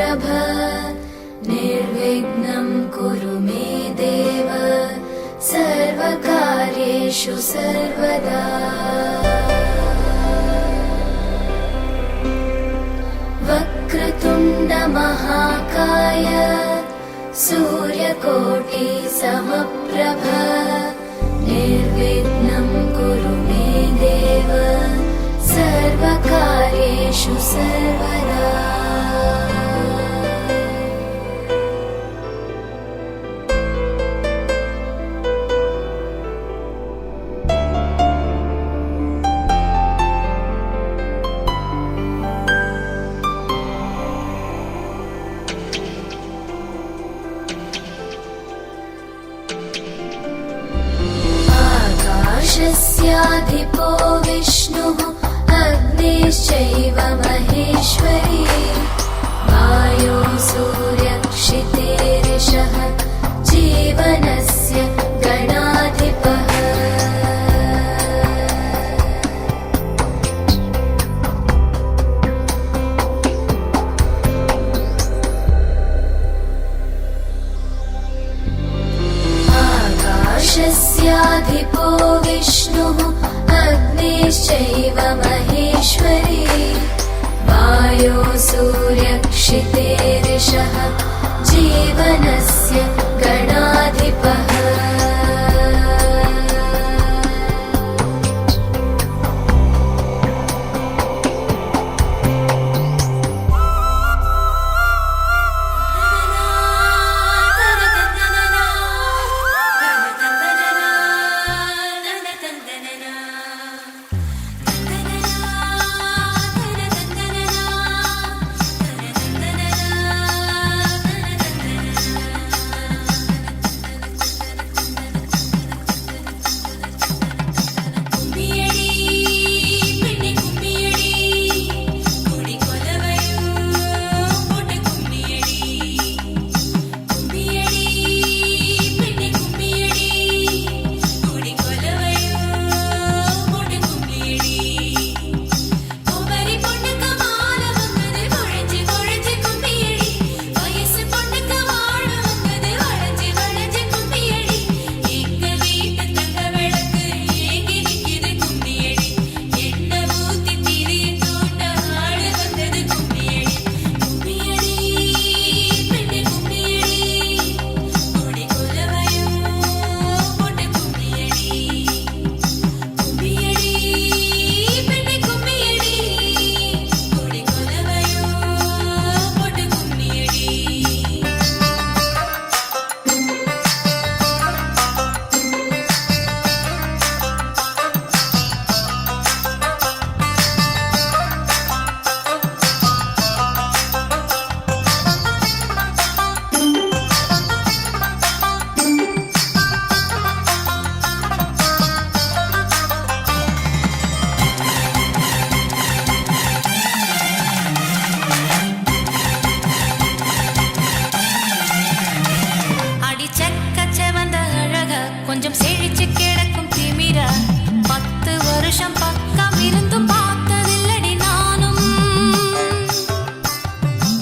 समप्रभ निर्विघ्नं कुरु मे देव सर्वकार्येषु सर्वदा। वक्रतुण्ड महाकाय सूर्यकोटि समप्रभ निर्विघ्नं कुरु मे देव सर्वकार्येषु सर्वदा। आकाशस्याधिपो विष्णुः अग्निश्चैव महेश्वरी वायो सूर्यक्षितेरिषः जीवनस्य गणाधिपः। आकाशस्याधिपो विष्णुः अग्निश्चैव महेश्वरी वायो सूर्यक्षितेरिषः जीवनस्य गणाधिपः। கொஞ்சம் செழிச்சு கிடக்கும் திமிரா 10 வருஷம் பக்கம் இருந்தும் பார்த்ததில்லடி நானும்.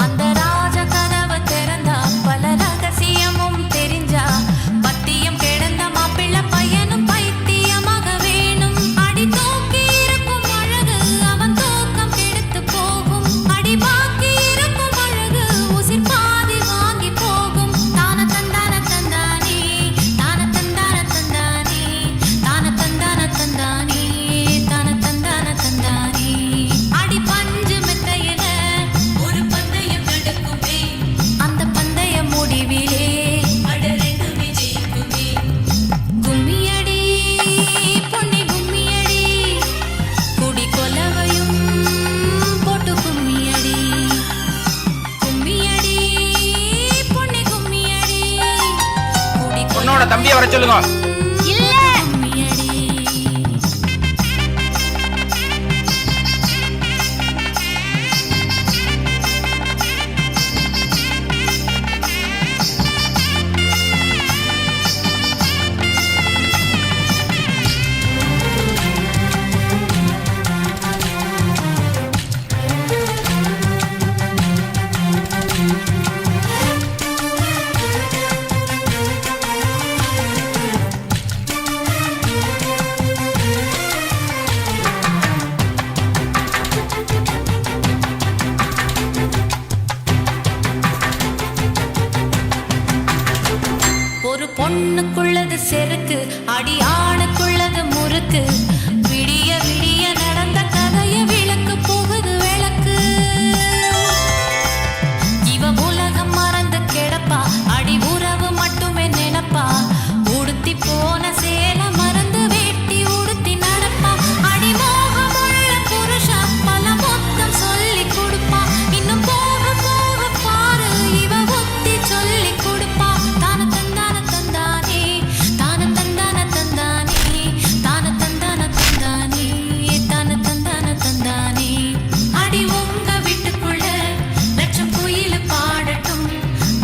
அந்த ராஜ கதவை திறந்தா பல ரகசியமும் தெரிஞ்சா பத்தியம் கிடந்த மாப்பிள்ள பையனும் பைத்தியமாக வேணும். அடி தூக்கி இருக்கும் அழகு அவன் தூக்கம் கெடுத்து போகும். அடி பாக்கி இருக்கும் அழகு உசிர் பாதி வாங்கி போகும். தான தந்தான தந்தானே தான தந்தான தந்தானே தான தந்தான தந்தானே தான தந்தான தந்தானே. அடி பஞ்சு மெத்தையில ஒரு பந்தயம் நடக்குமே. அந்த பந்தய முடிவிலே அட ரெண்டுமே ஜெயிக்குமே. கும்மியடி பொன்னி கும்மியடி குடி கொலவையும் போட்டு கும்மியடி. கும்மியடி பொன்னி கும்மியடி குடி உன்னோட தம்பியை வர சொல்லுங்க. இல்ல கும்மியடி. பொண்ணுக்குள்ளது செருக்கு, அடி ஆணுக்குள்ளது முறுக்கு. விடிய விடிய நடந்த கதைய விளக்கு போகுது விளக்கு. இவ உலகம் மறந்து கிடப்பா, அடி உறவு மட்டுமே நினைப்பா. உடுத்தி போன சேல மறந்து வேட்டி உடுத்தி நடப்பா. அடி மோகமுள்ள புருஷா பல மொத்தம் சொல்லி கொடுப்பா. இன்னும் போக போக பாரு இவ ஒத்தி சொல்லி கொடுப்பா. தான தந்தான தந்தானே, தான தந்தான தந்தானே, தான தந்தான தந்தானே, தான தந்தான தந்தானே. அடி உங்க வீட்டுக்குள்ள லட்சம் குயில் பாடட்டும்,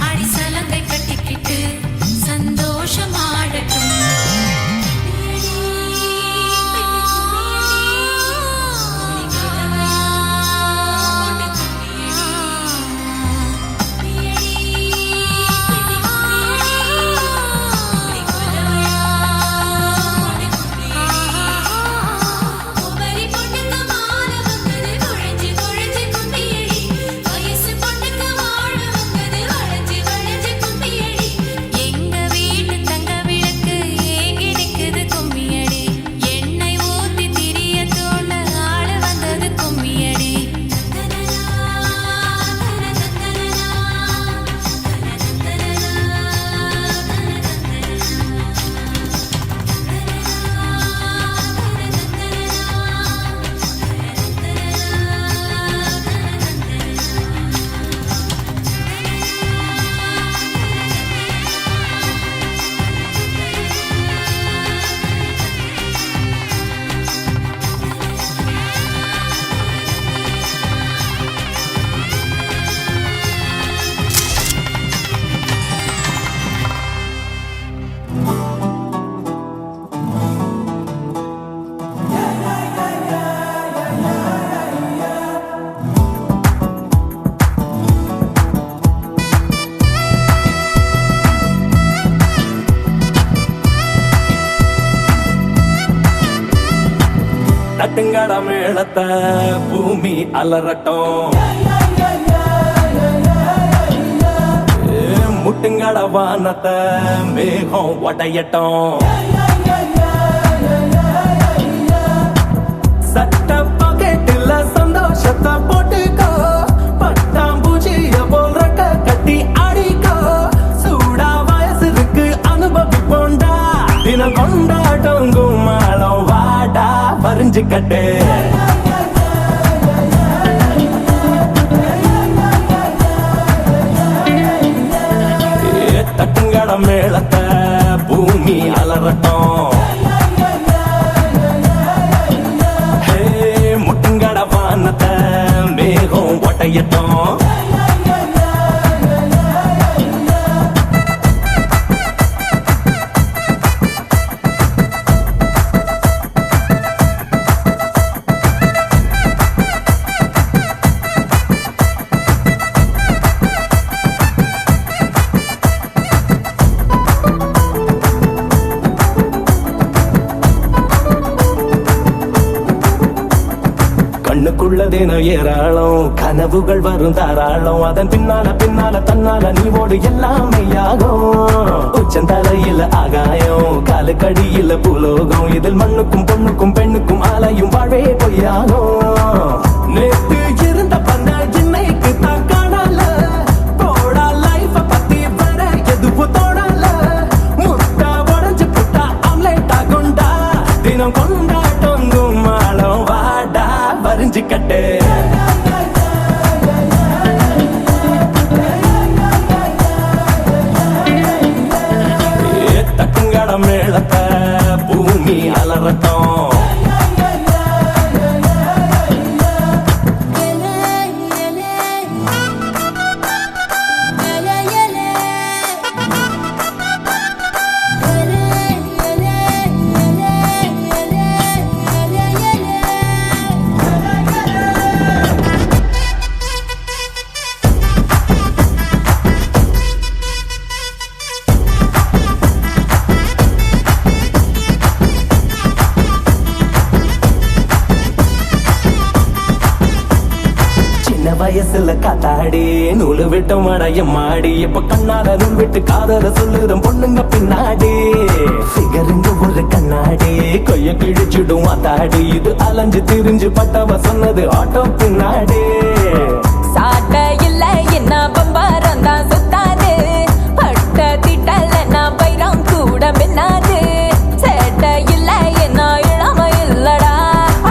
அடி சலங்கை கட்டிக்கிட்டு சந்தோஷமாடட்டும். உபரி பொண்ணுங்க மாலை வந்தது குழஞ்சி குழஞ்சி கும்பியடி. வயசு பொண்ணுங்க வாழ வந்தது வளைஞ்சி வளைஞ்சி கும்பியடி. எங்க வீட்டு தங்க விளக்கு ஏங்கி நிக்குது கும்மியடி. எண்ணெய் ஊத்தி திரிய தோண ஆள வந்தது கும்மியடி. தட்டுங்கட மேளத்தை பூமி அலறட்டும், முட்டுங்கட வானத்தை மேகம் உடையட்டும். சட்ட பாக்கெட்டில் சந்தோஷத்தை போட்டுக்கோ, பட்டாம்பூச்சிய போல் ரெக்க கட்டி அடிக்கோ. சூடா வயசு இருக்கு அனுபவிப்போண்டா, தினம் கொண்டாட்டம் கும்மாளம் வாடா பறிஞ்சுக்கட்டு. தட்டுங்கட மேளத்தை பூமி அலறட்டும், முட்டுங்கட வானத்தை மேகம் ஒட்டையட்டும். கண்ணுக்குள்ளதேனோ ஏராளம், கனவுகள் வரும் தாராளம். அதன் பின்னால பின்னால தன்னால நீ ஓடு எல்லாமே யாகும். உச்சந்தலையில் ஆகாயம், காலுக்கடியில் பூலோகம். இதில் மண்ணுக்கும் பொண்ணுக்கும் பெண்ணுக்கும் ஆலையும் வாழ்வே பொய்யாகும். நேற்று இருந்த பண்ண இன்னைக்கு தான் காணல, போடா லைஃப பத்தி வர எதுவும் தோணல. முட்டா உடஞ்சு புட்டா ஆம்லேட்டா கொண்டா, தினம் கொண்டாட்டம் கும்மாளம் வாடா பறிஞ்சுக்கட்டு. தட்டுங்கட மேளத்தை பூமி அலறட்டும், வயசுல காத்தாடி நூலு விட்டு மடையும் மாடி இப்ப கண்ணால நூல் விட்டு காதல சொல்லுறோம் பொண்ணுங்க பின்னாடி ஃபிகருங்க ஒரு கண்ணாடி கைய கிழிச்சிடும் அத்தாடி இது அலைஞ்சு திரிஞ்சு பட்டவ சொன்னது ஆட்டோ பின்னாடி சாட்ட இல்ல என்ன பம்பரம் தான் சுத்தாது பட்ட திட்டல நான் பைரம் கூட மின்னாது சேட்ட இல்ல என்ன இளம இல்லடா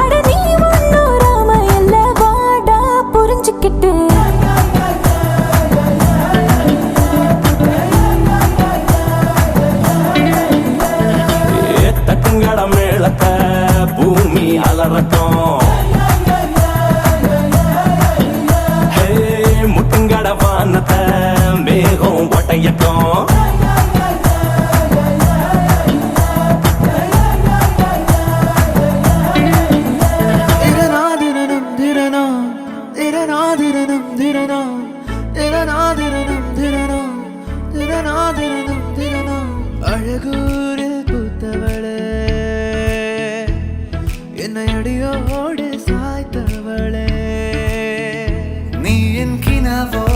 அட நீ ஒன்னும் ராம இல்ல வாடா புரிஞ்சுக்கிட்டு தட்டுங்கட மேளத்தை பூமி அலறட்டும் முட்டுங்கட வானத்தை மேகம் ஒட்டையட்டும் அழகூரில் பூத்தவளே என்னை அடியோடு சாய்த்தவளே நீ என் கிணவோ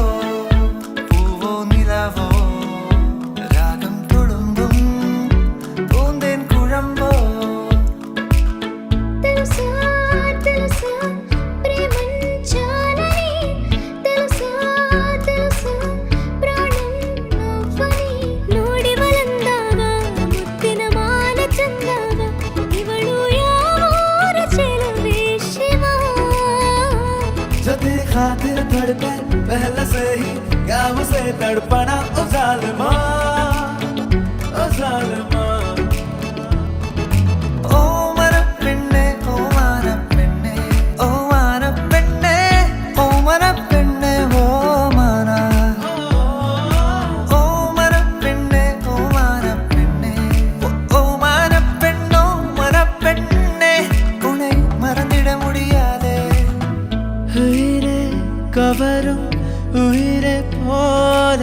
பூவோ நிலவோ ராகம் துளும்பும் பூந்தேன் குழம்போ తెలుసా తెలుసా ప్రేమంచాలని తెలుసా తెలుసా ప్రాణం నువ్వని ನೋಡಿ వలందావ ముత్తిన మాల చందావ ಇವಳು ಯಾವೂರ ಚೆಲುವೆ ಶಿವ जो तेरी खातिर धड़के पहले से ही क्या मुझसे तड़पना ओ जालिमा ओ जालिमा ओ मर पिन्ने ओ मार पिन्ने ओ मार पिन्ने ओ मर पिन्ने ओ मारा ओ मर पिन्ने ओ मार पिन्ने ओ मार पिन्नो मर पिन्ने उन्हें மறந்திட முடியாதே உயிரே கவரும் உயிரை போல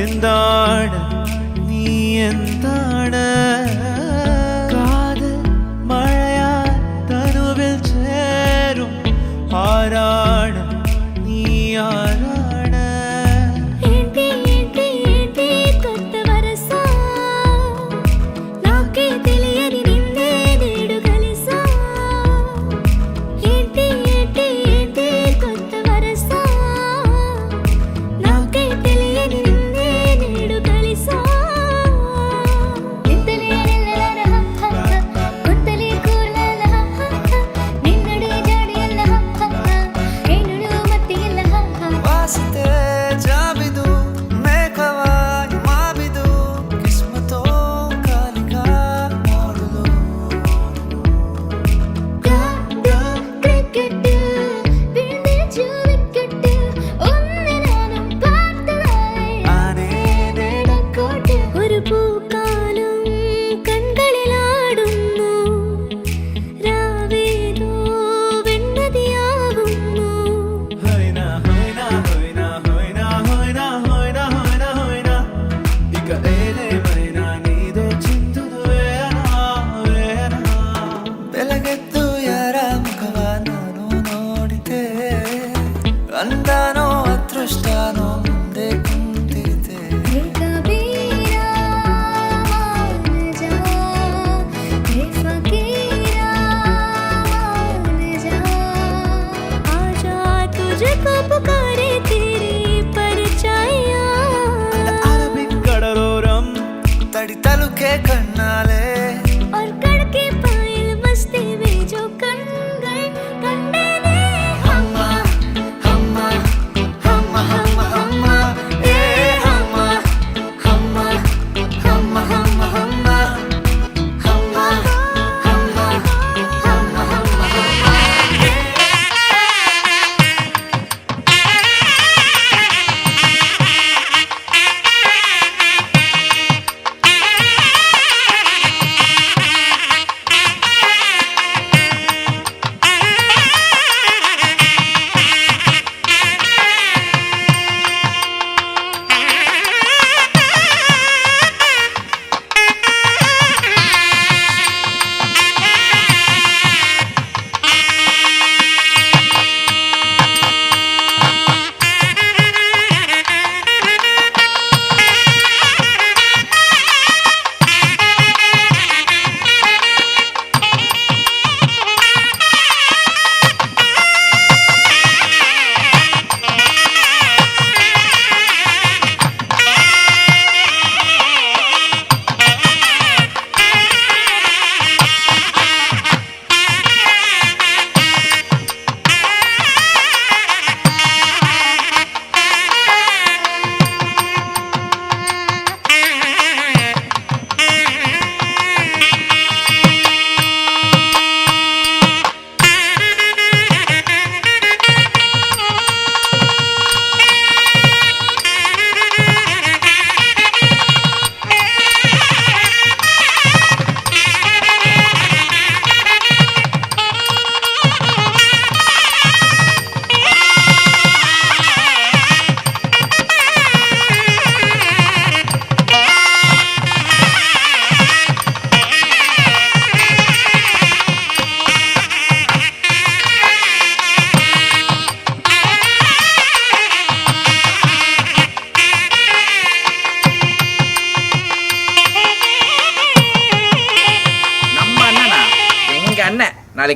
எந்தாட நீ எந்தாட காதல் மழையா தனுவில் சேரும் ஆராட நீ ஆராட ఏంటి ఏంటి ఏంటి కొత్త వరసా నాకే తెలియని నిన్నే నేడు కలిసా ఏంటి ఏంటి ఏంటి కొత్త వరసా నాకే తెలియని నిన్నే నేడు కలిసా నిద్దలే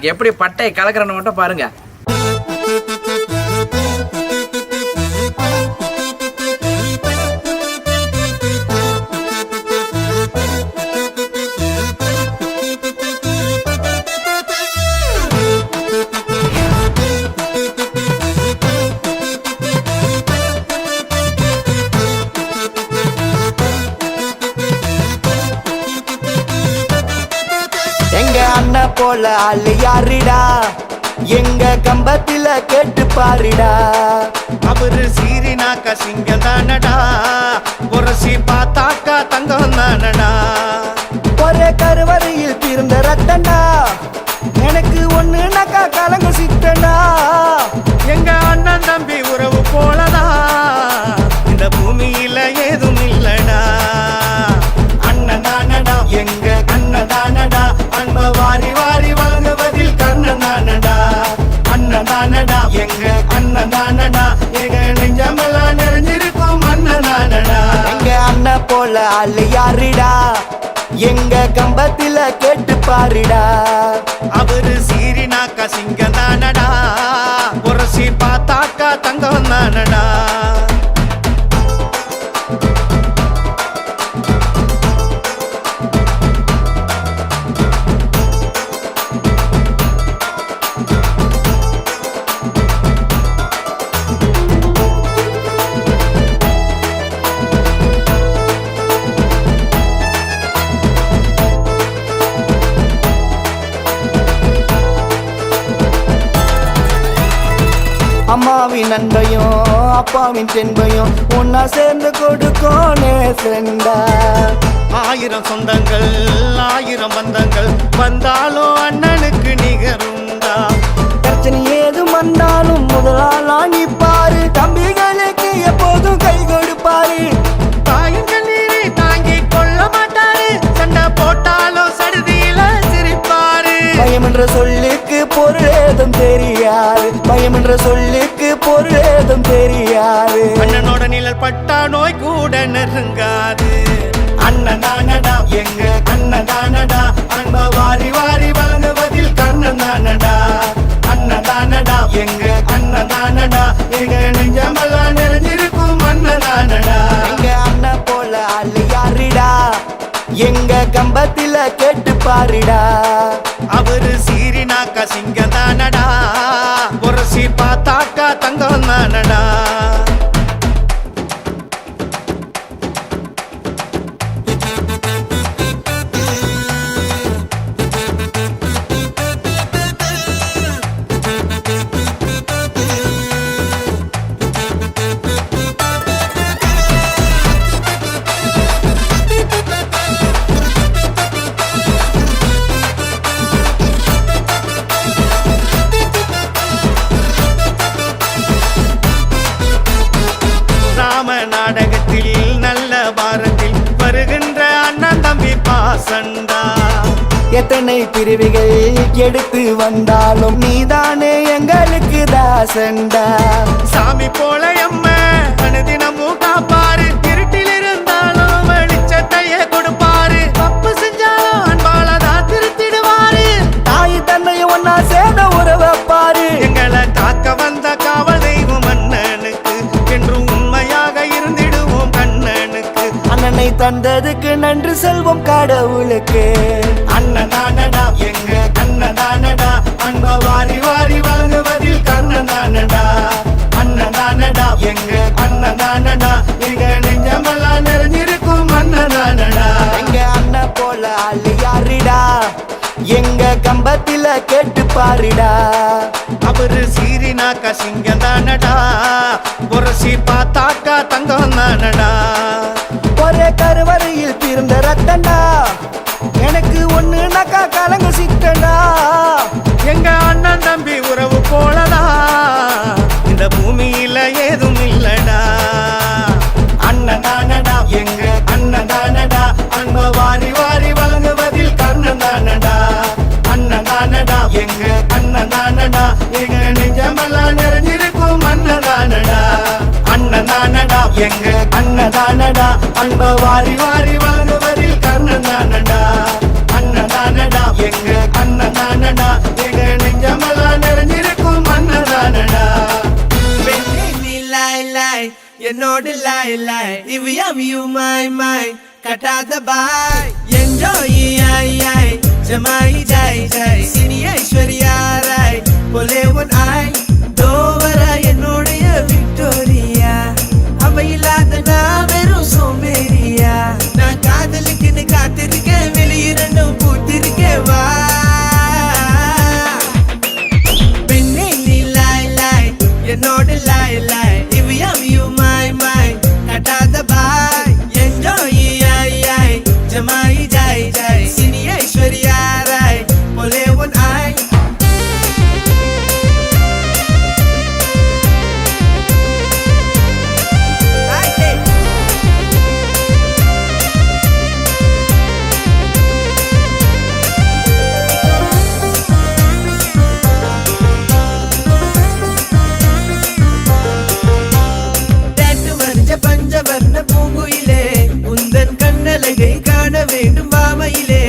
நாளைக்கு எப்படி பட்டை கலக்கிறன்னு மட்டும் பாருங்க. எங்க அண்ணன் போல ஆளு யாருடா, எங்க கம்பத்தில கேட்டு பாருடா. அவரு சீரினாக்கா சிங்கம் தானடா, புரசி பார்த்தாக்கா தங்கம் தானடா. ஒரே கருவறையில் பிறந்த ரத்தண்டா, எனக்கு ஒண்ணுனாக்கா கலங்க சித்தண்டா. எங்க அண்ணன் தம்பி உறவு போலதா, இந்த பூமியில ஏதும் இல்லடா. அண்ணன் தானடா எங்க அண்ணன் தானடா, அன்ப வாரி வாரி வழங்குவதில் கண்ணன் தானடா. அண்ணன் தானடா எங்க அண்ணன் தானடா, எங்க நெஞ்சமெல்லாம் நிறைஞ்சிருக்கும் அண்ணன் தானடா. எங்க அண்ணன் போல ஆளு யாருடா, எங்க கம்பத்தில கேட்டு பாருடா. அவரு சீரினாக்கா சிங்கம் தானடா, புரசி பார்த்தாக்கா தங்கம் தானடா. அம்மாவின் அன்பையும் அப்பாவின் தென்பையும் ஒன்னா சேர்ந்து கொடுக்கும் நேசண்டா. ஆயிரம் சொந்தங்கள் ஆயிரம் பந்தங்கள் வந்தாலும் அண்ணனுக்கு நிகருண்டா. பிரச்சனை ஏதும் வந்தாலும் முதலாளா நிப்பாரு, தம்பிகளுக்கு எப்போதும் கை கொடுப்பாரு. தாயின் கண்ணீரை தாங்கி கொள்ள மாட்டாரு, சண்டை போட்டாலும் சடுதியில சிரிப்பாரு. பயம் என்ற சொல்லுக்கு பொருள் ஏதும் தெரியாது, பயம் என்ற சொல்லுக்கு பொருள் ஏதும் தெரியாது. அண்ணனோட நிழல் பட்டா நோய் கூட நெருங்காது. அண்ணன் தானடா எங்க அண்ணன் தானடா, அன்ப வாரி வாரி வழங்குவதில் கண்ணன் தானடா. அண்ணன் தானடா எங்க அண்ணன் தானடா, எங்க நெஞ்சமெல்லாம் நிறைஞ்சிருக்கும் அண்ணன் தானடா. எங்க அண்ணன் போல ஆளு யாருடா, எங்க கம்பத்தில கேட்டு பாருடா. அவரு சீரினாக்கா சிங்கம் தானடா, புரசி பார்த்தாக்கா தங்கம் தானடா. நாடகத்தில் நல்ல பாரத்தில் வருகின்ற அண்ணன் தம்பி பாசண்டா. எத்தனை பிரிவுகள் எடுத்து வந்தாலும் நீதானே எங்களுக்கு தாசண்டா. சாமி போல எம்ம அனுதினமும் காப்பாரு, இருட்டில் இருந்தாலும் வெளிச்சத்தையே கொடுப்பாரு. தப்பு செஞ்சாலும் அன்பாலதான் திருத்திடுவாரு. தாய் தன்னை ஒன்னா சேர்ந்த உறவப்பாரு. எங்களை காக்க வந்த காவல் தெய்வம் அண்ணனுக்கு, என்றும் உண்மையாக இருந்திடுவோம் கண்ணனுக்கு. அண்ணனை தந்ததுக்கு நன்றி செல்வம் கடவுளுக்கு. அண்ணன் தானடா எங்க அண்ணன் தானடா, அன்ப வாரி வாரி வழங்குவதில் கண்ணன் தானடா. அண்ணன் தானடா எங்க அண்ணன் தானடா, எங்க நெஞ்சமெல்லாம் நிறைஞ்சிருக்கும் அண்ணன் தானடா. எங்க அண்ணன் போல ஆளு யாருடா, எங்க கம்பத்தில கேட்டு பாருடா. அவரு சீரினாக்கா சிங்கம் தானடா, புரசி பார்த்தாக்கா தங்கம் தானடா. ஒரே கருவறையில் பிறந்த ரத்தண்டா, எனக்கு ஒண்ணுனாக்கா கலங்க சித்தண்டா. எங்க அண்ணன் தம்பி உறவு போலதா, இந்த பூமியில ஏதும் இல்லடா. அண்ணன் தானடா எங்க அண்ணன் தானடா, அன்ப வாரி வாரி வழங்குவதில் கண்ணன் தானடா. அண்ணன் தானடா எங்க அண்ணன் தானடா, எங்க நெஞ்சமெல்லாம் நிறைஞ்சிருக்கும் அண்ணன் தானடா. அண்ணன் தானடா எங்க அண்ணன் தானடா, அன்ப வாரி வாரி வழங்குவதில் கண்ணன் தானடா. அண்ணன் தானடா எங்க அண்ணன் தானடா, எங்க என்னோடு லாய் லாய் இவ்வியம் யூ மை கட்டாத பாய் என்ஜாய் ஐ ஜமாய் ஜாய் ஜாய் சினி ஐஸ்வர்யா ராய் போலே ஒன் ஐ தோவரா என்னுடைய விக்டோரியா அவ இல்லாத நான் வெறும் சோம்பேறியா நான் காதலுக்குன்னு காத்திருக்கேன் வெளியிரண்டும் பூத்திருக்கேன் வா பெண்ணே நீ லாய் லாய் என்னோடு லாய் லாய் இவ்வியம் யூ மை கட்டாத பாய் என்ஜாய் ஐ ஜமாய் ஜாய் ஜாய் சினி ஐஸ்வர்யா ராய் போலே ஒன் ஐ பஞ்சவர்ண பூங்குயிலே உந்தன் கண்ணழகை காண வேண்டும் வாமையிலே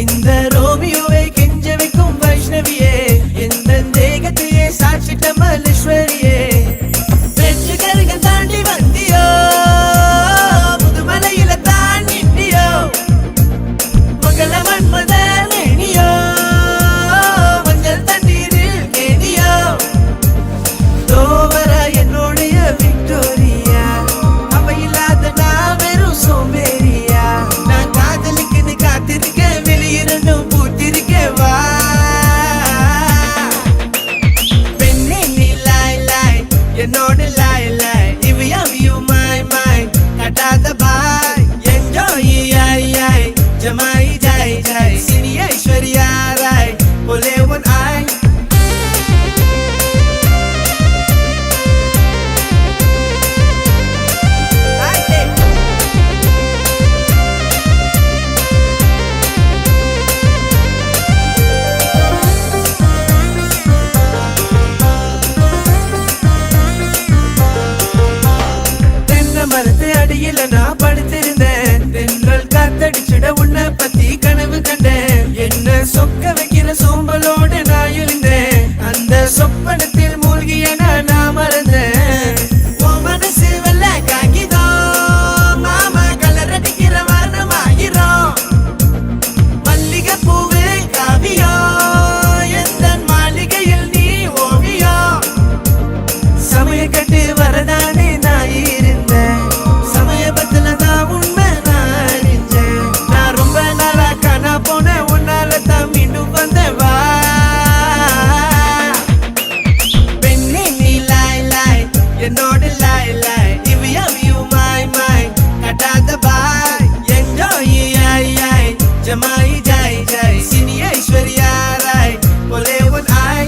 இந்த ரோமியோவை கெஞ்ச வைக்கும் வைஷ்ணவியே எந்த தேகத்தையே சாட்சிட்ட மல்லேஸ்வரியே வெற்றிகர்கள் தாண்டி வந்தியோ முதுமலையில தான் நின்றியோ மங்கள மன்மத நேனியோ மஞ்சள் தண்ணீரில் கேணியோ தோவர என்னுடைய விக்டோரியா சோம்பேறியா நான் காதலுக்குன்னு காத்திருக்கேன் வெளியிரண்டும் பூத்திருக்கேன் வா பெண்ணே நீ லாய் லாய் என்னோடு லாய் லாய் இவ்வியம் யூ மை கட்டாத பாய் என்ஜாய் ஐ ஜமாய் ஜாய் ஜாய் சினி ஐஸ்வர்யா ராய் போலே ஒன் ஐ மரத்து அடியில நான் படுத்திருந்தேன் தென்றல் காத்தடிச்சிட உன்னை பத்தி கனவு கண்டேன் என்ன சொக்க வைக்கிற சோம்பலோடு நான் இருந்தேன் அந்த சொப்பனத்தில் மூழ்கிய நான் மறந்தேன் உன் மனசு வெள்ள காகிதம் மாமா கலர் அடிக்கிற வர்ணமாகிறோம் மல்லிகை பூவே காவியம் எந்த மாளிகையில் நீ ஓவியம் சமய கட்டு வரதானே நான் இருந்தேன் சமயபத்துல தான் உண்மை நான் அறிஞ்சேன் நான் ரொம்ப நாளா காணா போனேன் உன்னால தான் மீண்டும் வந்தவா பெண்ணே நீ லாய் லாய் என்னோடு லாய் லாய் இவ்வியம் யூ மை கட்டாத பாய் என்ஜாய் ஐ ஜமாய் ஜாய் ஜாய் சினி ஐஸ்வர்யா ராய் போலே ஒன் ஐ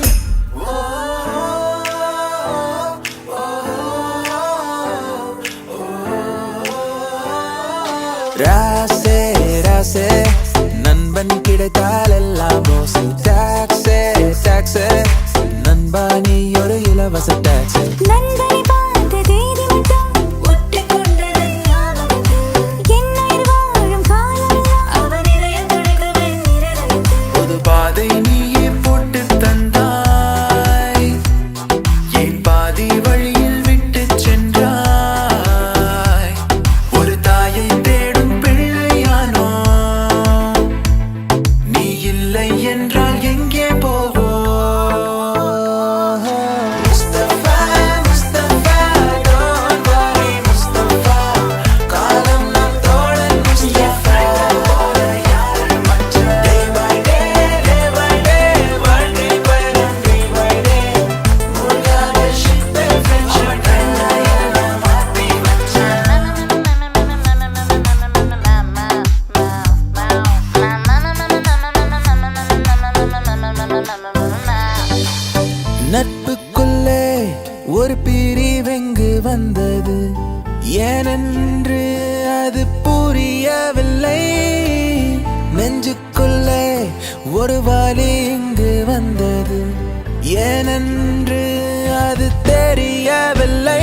ராசே ராசே நண்பன் கிடைத்தால் எல்லாம் மோசம் டாக்ஸே டாக்ஸே நண்பா நீ ஒரு இலவச டாக்ஸி நண்பனை பார்த்த தேதி மட்டும் ஒட்டிக்கொண்டது ஞாபகத்தில் என்னுயிர் வாழும் காலமெல்லாம் அவன் இதயம் துடிக்குமே நிரந்தரத்தில் புது பாதை நீயே போட்டு தந்தாய் என் பாதி வழியில் விட்டு சென்றாய் ஒரு தாயை தேடும் பிள்ளையானோ நீ இல்லை என்றால் எங்கே போவோ முஸ்தபா முஸ்தபா don't worry முஸ்தபா காலம் நம் தோழன் முஸ்தபா போல யாரும் மற்ற day by day வாழ்க்கை பயணம் day by day மூழ்காத ship friendship எல்லாம் மாத்தி நட்புக்குள்ளே ஒரு பிரிவெங்கு வந்தது ஏனென்று அது புரியவில்லை நெஞ்சுக்குள்ளே ஒரு வலி இங்கு வந்தது ஏனென்று அது தெரியவில்லை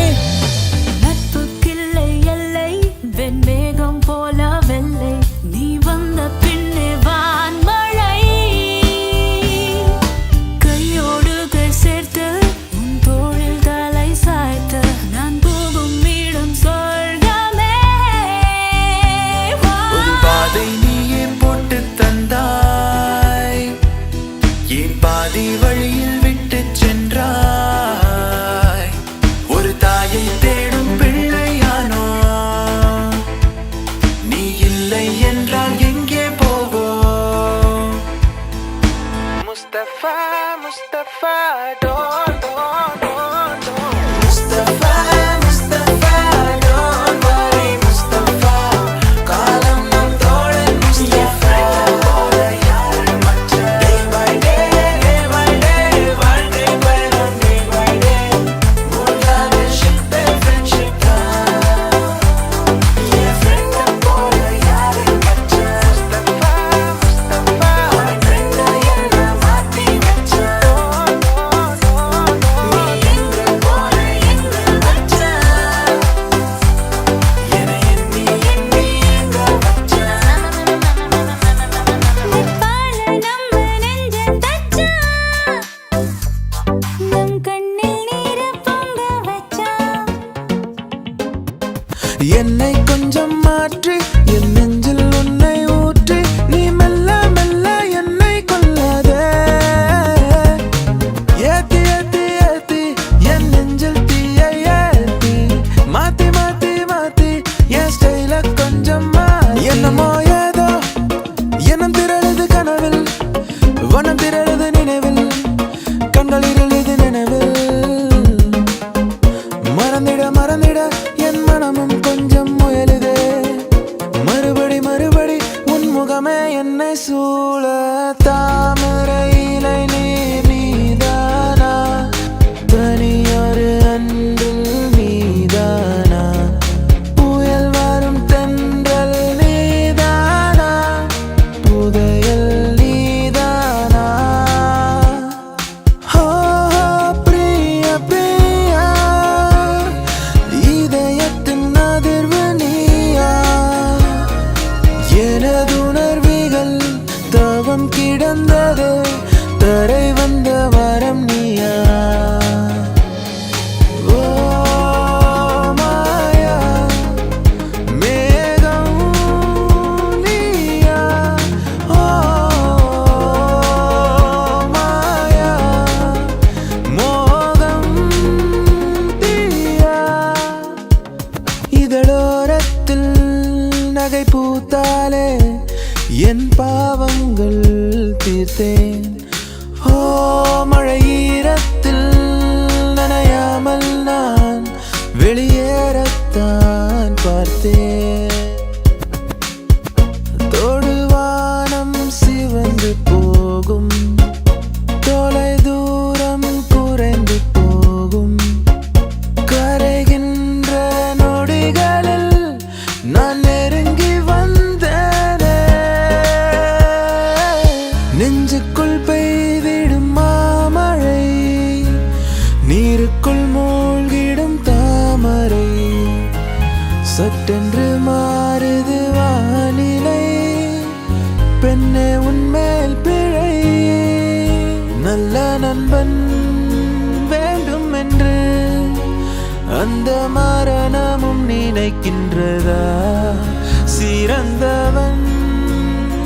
நட்புக்கில்லை எல்லை வெண்மேகம் போல வெள்ளை நீ வந்த பின்னே வான்மழை கையோடு கை சேர்த்து உன் தோளில் தலை சாய்த்த நான் போகும் இடம் வழியில் விட்டு சென்றாய் ஒரு தாயை தேடும் பிள்ளையானோ நீ இல்லை என்றால் எங்கே போவோம் Mustafa Mustafa don't Mustafa Mustafa don't worry Mustafa காலம் நம் தோழன் முஸ்தபா போல யாரும் மற்ற day by day வாழ்க்கை பயணம் day by day மூன்றாக ship friendship தான் என் friend போல யாரும் மற்ற முஸ்தபா முஸ்தபா உன் friend எல்லாம் மாத்தி வச்ச நீ எங்கள் போல எங்கள் மச்ச என எண்ணி எண்ணி எங்க வச்ச நட்பால நம்ம நெஞ்ச தச்சா நம் கண்ணில் நீர பொங்க வச்சா என்னை கொஞ்சம் மாற்றி என் நெஞ்சில் உன்னை ஊற்றி நீ மெல்ல மெல்ல என்னை கொல்லாதே ஏத்தி ஏத்தி ஏத்தி என் நெஞ்சில் தீயை ஏத்தி மாத்தி மாத்தி மாத்தி என் ஸ்டைல கொஞ்சம் மாத்தி என்னமோ ஏதோ எண்ணம் திரழுது கனவில் வனம் திரழுது நினைவில் கண்கள் இருளுது நினைவில் மறந்திட மறந்திட என் மனமும் கொஞ்சம் முயலுதே மறுபடி மறுபடி உன் முகமே என்னை சூழ தாமரை இலை நீர் நீதானா தனியொரு அன்பில் நீதானா புயல் வரும் தென்றல் நீதானா புதையல் நீதானா ஓ பிரிய பிரியா இதயத்தின் அதிர்வு நீயா எனது உணர்வுகள் தவம் கிடந்தது தரை வந்த வரம் நீயா ஓ மாயா மேகம் நீயா ஓ மாயா மோகம் தீயா இதழோரத்தில் நகை பூத்தாலே என் பாவங்கள் தீர்த்தேன் ஓ மழை ஈரத்தில் நனையாமல் நான் வெளியேறத்தான் பார்த்தேன் தொடுவானம் சிவந்து போகும் தொலை தூரம் குறைந்து போகும் கரைகின்ற நொடிகளில் நான் நெருங்கி வந்தேனே நெஞ்சுக்குள் பெய்திடும் மாமழை நீருக்குள் மூழ்கிடும் தாமரை சட்டென்று மாறுது வானிலை பெண்ணே உன்மேல் பிழை நல்ல நண்பன் வேண்டும் என்று அந்த மரணமும் நினைக்கின்றதா சிறந்தவன்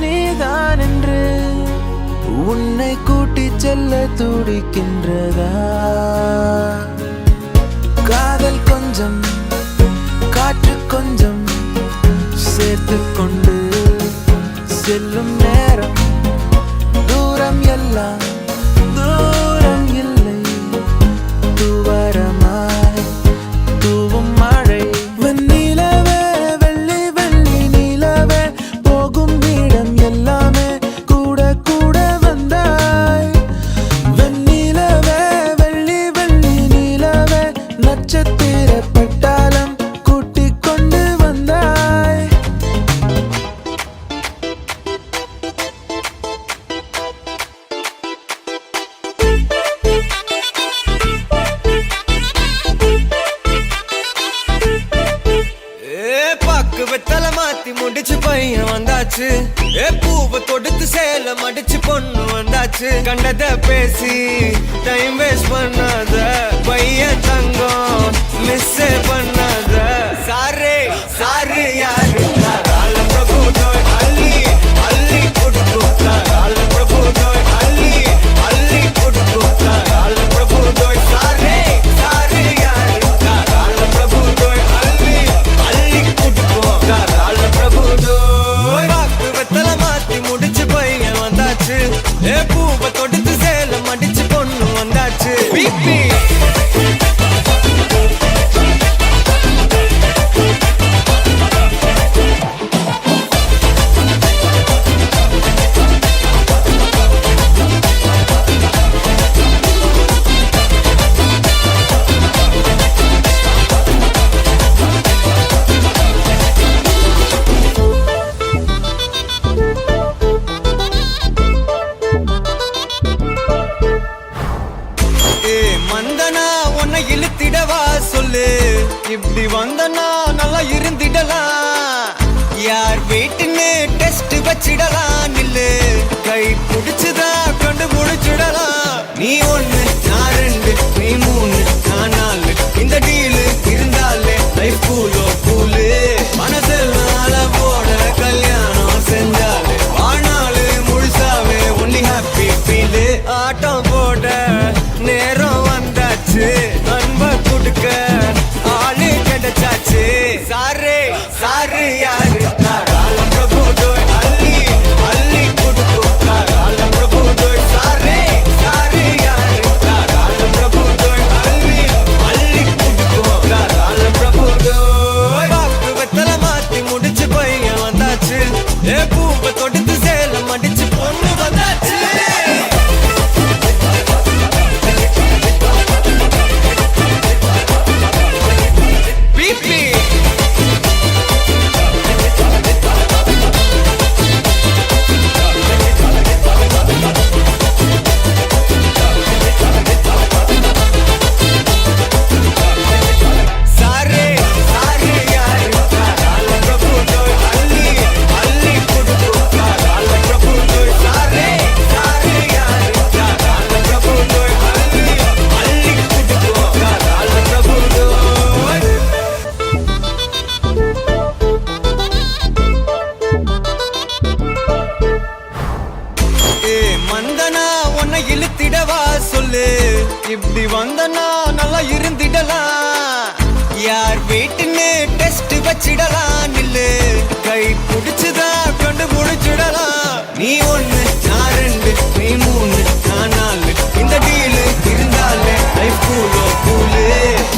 நீதான் என்று உன்னை கூட்டிச் செல்ல துடிக்கின்றதா காதல் கொஞ்சம் காற்று கொஞ்சம் சேர்த்து கொண்டு செல்லும் நேரம் தூரம் எல்லாம் தூரம் இல்லை தூவரமாய் தூவும் மழை வெண்ணிலவே வெள்ளி வெள்ளி நிலவே போகும் இடம் எல்லாமே கூட கூட வந்தாய் வெண்ணிலவே வெள்ளி வெள்ளி நிலவே நட்சத்திர பட்டாளம் கூட்டிக் கொண்டு வந்தாய் பாக்கு வெத்தல மாத்தி முடிச்சு பையன் வந்தாச்சு பூவை தொடுத்து சேலம் அடிச்சு பொண்ணு வந்தாச்சு கண்டத பேசி டைம் வேஸ்ட் பண்ணாத பையன் தங்கம் மிஸ் பண்ணாத சாரே சாரு யாரு கால பிரபு டோய் அள்ளி அள்ளி குடுக்கு கால பிரபு டோய் அள்ளி அள்ளி குடுக்கு வந்தாச்சு பிபி வந்தனா உன்னை இழுத்திடவா சொல்லு இப்படி வந்தனா நல்லா இருந்திடலாம் யார் வீட்டுன்னு டெஸ்ட் வச்சிடலாம் நில்லு கை பிடிச்சுதா கொண்டு முடிச்சிடலாம் நீ ஒண்ணு நான் ரெண்டு நீ மூணு நான் நாலு இந்த டீலு இருந்தாலே லைஃப் கூலோ கூலு மனசெல்லாம் போட கல்யாணம் செஞ்சாலே ஆனாலு முழுசாவே ஒன்லி ஹாப்பி ஃபீலு ஆட்டம் போட நேரம் வந்தாச்சு அன்ப கொடுக்க ஆளு கிடைச்சாச்சு சாரு சாரு யாரு காலம் பிரபு டோய் அள்ளி அள்ளி கொடுக்கும் காலம் பிரபு டோய் சாரு சாரு யாரு காலம் பிரபு டோய் அள்ளி அள்ளி கொடுக்கும் காலம் பிரபு டோய் பாக்கு வெத்தல மாத்தி முடிச்சு பையன் வந்தாச்சு ஏ பூவை தொடுத்து சேலம் அடிச்சு பொண்ணு வந்தாச்சு வந்தனா உன்னை இழுத்திடவா சொல்லு இப்படி வந்தனா நல்லா இருந்திடலாம் யார் வீட்டுன்னு டெஸ்ட் வச்சிடலாம் நில்லு கை பிடிச்சுதா கொண்டு முடிச்சிடலாம் நீ ஒண்ணு நான் ரெண்டு நீ மூணு நான் நாலு இந்த டீலு இருந்தாலே லைஃப் கூலோ கூலு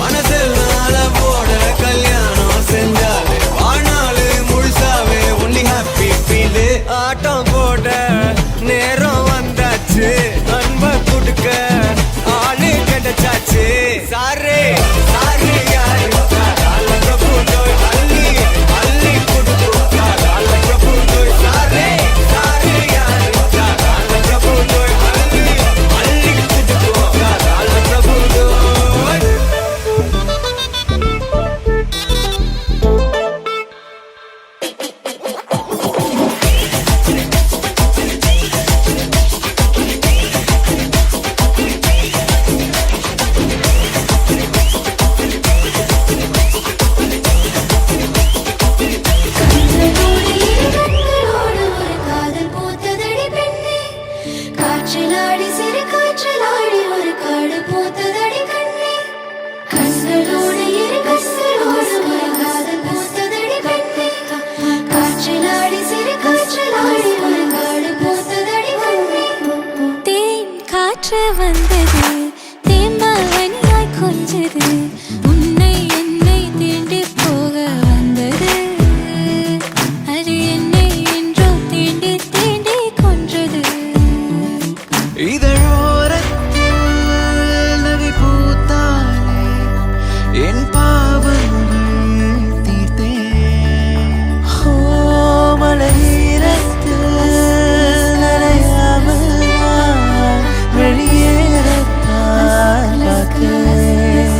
மனசெல்லாம் போட கல்யாணம் செஞ்சாலே ஆனாலு முழுசாவே ஒன்லி ஹாப்பி ஃபீலு ஆட்டம் போட நேரம் வந்தாச்சு அன்ப கொடுக்க ஆளு கிடைச்சாச்சு சாரு சாரு யாரு காலம் பிரபு டோய் அள்ளி அள்ளி கொடுக்கும் காலம் பிரபு டோய் சாரு சாரு யாரு காலம் பிரபு டோய் அள்ளி அள்ளி கொடுக்கும் காலம் பிரபு டோய் கண்களோடு ஒரு காதல் பூத்ததடி பெண்ணே காற்றிலாடி சிறு காற்றிலாடி ஒரு காடு பூத்ததடி கண்ணே கண்களோடு இரு கண்களோடு ஒரு காதல் பூத்ததடி பெண்ணே காற்றிலாடி சிறு காற்றிலாடி ஒரு காடு பூத்ததடி கண்ணே தேன் காற்று வந்தது தேம்பாவனியாய் கொஞ்சது உன்னை என்னை தீண்டி போக வந்தது அது என்னை என்றோ தீண்டி தீண்டி கொன்றது இதழோரத்தில் நகை பூத்தாலே என் பாவங்கள் தீர்த்தேன் மலையிரத்தில் நனையாமல் நான் வெளியேறத்தான் பார்க்கிறேன்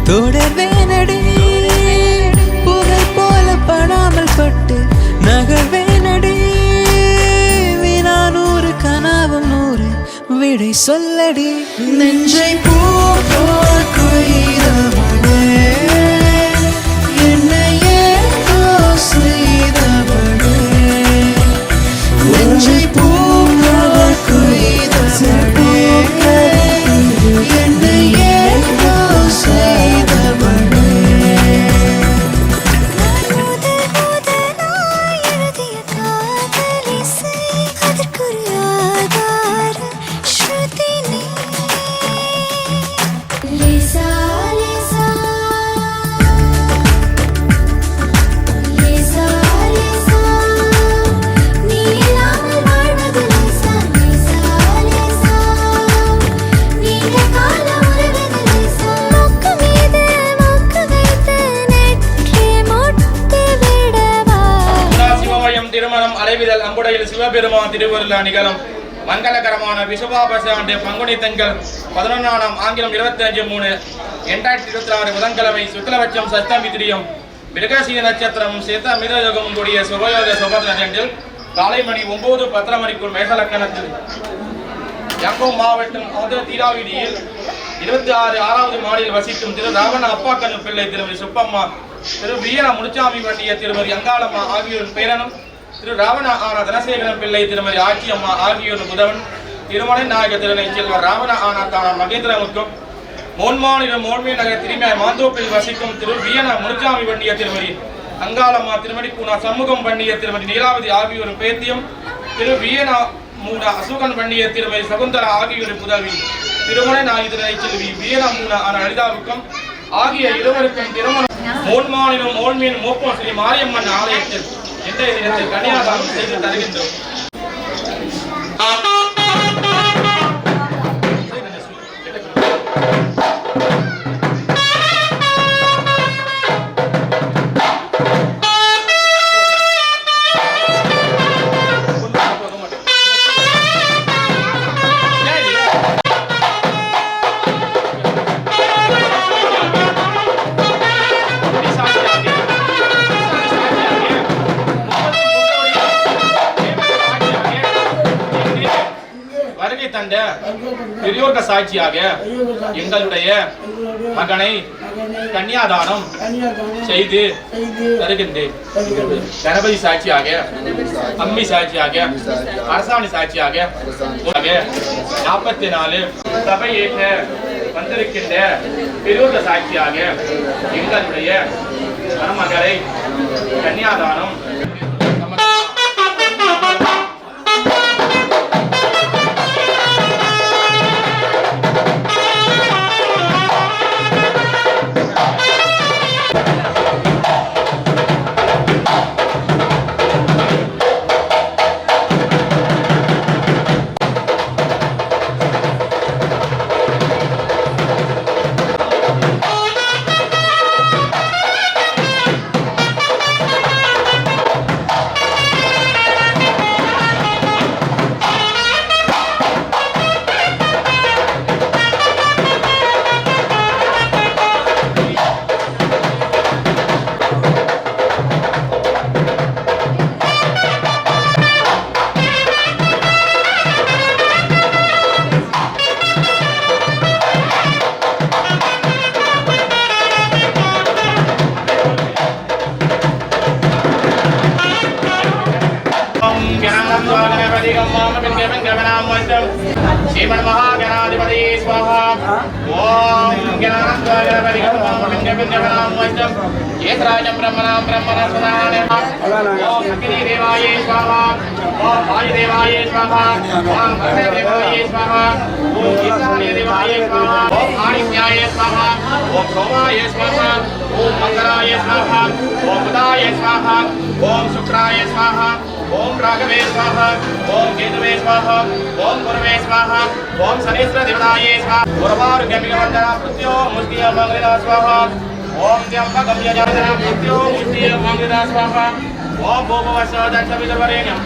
தொடர்வேனடி புகழ் போல படாமல் பட்டு நகர்வேனடி வினானூறு கனவும் 100 விடை சொல்லடி நெஞ்சை பூ போல் கொய்தவளே என்னையே செய்தவளே நெஞ்சை பூ போல் கொய்தவளே என்னையே செய்தவளே எழுதிய காதலிசை அதற்கொரு ஆதார ஸ்ருதி நீ லேசா லேசா லேசா லேசா நீ இல்லாமல் வாழ்வது லேசா லேசா லேசா நீண்ட கால உறவது லேசா மொக்கு மீது மொக்கு வைத்து நெற்றி மொட்டு விடவா சிவமயம் திருமணம் அலைவிதல் அம்புடையில் சிவபெருமான் திருவருளா நிகழும் மங்களகரமான விசுவாபச ஆண்டு பங்குனி திங்கள் 11 ஆங்கிலம் 25/3/2026 புதன்கிழமை சுக்லபட்சம் சஷ்டமி திரியம் மிருகசீர நட்சத்திரம் சேத்த மிதயோகமும் கூடிய சுபயோக சுபதில் காலை மணி 9:10 மணிக்குள் மேகலக்கணத்தில் யாக்கோப் மாவட்டம் தீராவிடியில் 26வது மாடியில் வசிக்கும் திரு ராவண அப்பாக்கண்ணு பிள்ளை திருமதி சுப்பம்மா திரு வீர முனுச்சாமி வண்டிய திருமதி அங்காளம்மா ஆகியோரின் பேரனும் திரு ராவண ஆனா தனசேகரன் பிள்ளை திருமதி ஆட்சியம்மா ஆகியோரின் புதவன் திருமலை நாயக திருநை செல்வர் ராவண ஆனா தான மகேந்திரமுக்கும் மோன்மாநிலம் மோன்மே நகர் திருமையாய் மாந்தோப்பில் வசிக்கும் திரு வீர முனுச்சாமி வண்டிய திருமதி அங்காளம்மா திருமதி பூனா சண்முகம் வண்டிய திருமதி நீலாவதி ஆகியோரின் பேத்தியம் திரு வீர மூனா அசுகன் வண்டிய திருமதி சகுந்தரா ஆகியோரின் புதவி திருமலை நாயக திருநை செல்வி வீர மூனா ஆன லலிதாவுக்கும் ஆகிய இருவருக்கும் திருமணம் மோன்மாநிலம் மோன்மீன் மோப்பம் ஸ்ரீ மாரியம்மன் ஆலயத்தில் இன்றைய தினத்தில் கன்னியாதானம் செய்து தருகின்றோம். வருகை தந்த பெரியோர்கள் சாட்சியாக எங்களுடைய மகனை கன்னியாதானம் செய்து தருகின்றேன். கணபதி சாட்சியாக, அம்மி சாட்சியாக, அரசாணி சாட்சியாக 44 சபை ஏற்ற வந்திருக்கின்ற பெரியோர்கள் சாட்சியாக எங்களுடைய மணமகளை கன்னியாதானம் श्रीमन महागणाधिपति स्वाहा ओम गणाधिपति येतराजं ब्रह्मणां ब्रह्मणस्पदाने ओम अग्नि देवाय स्वाहा ओम वायु देवाय स्वाहा ओम अग्नि देवाय स्वाहा ओम ईशान्य देवाय स्वाहा ओम आदित्याय स्वाहा ओम सोमाय स्वाहा ओम मंगलाय स्वाहा ओम बुधाय स्वाहा ओम शुक्राय स्वाहा ओम राघवे स्वाहा ओम केतुवे स्वाहा ओम गुरवे स्वाहा ओम शनेश्वर देवताये स्वाहा गुरुवारुगमिगवन्दना मृत्यो मुष्टिय मंगला स्वाहा ओम त्र्यंबकं यजामहे मृत्यो मुष्टिय मंगला स्वाहा ओम भूभुवस्सुः दक्षविदुर्वरेण्यं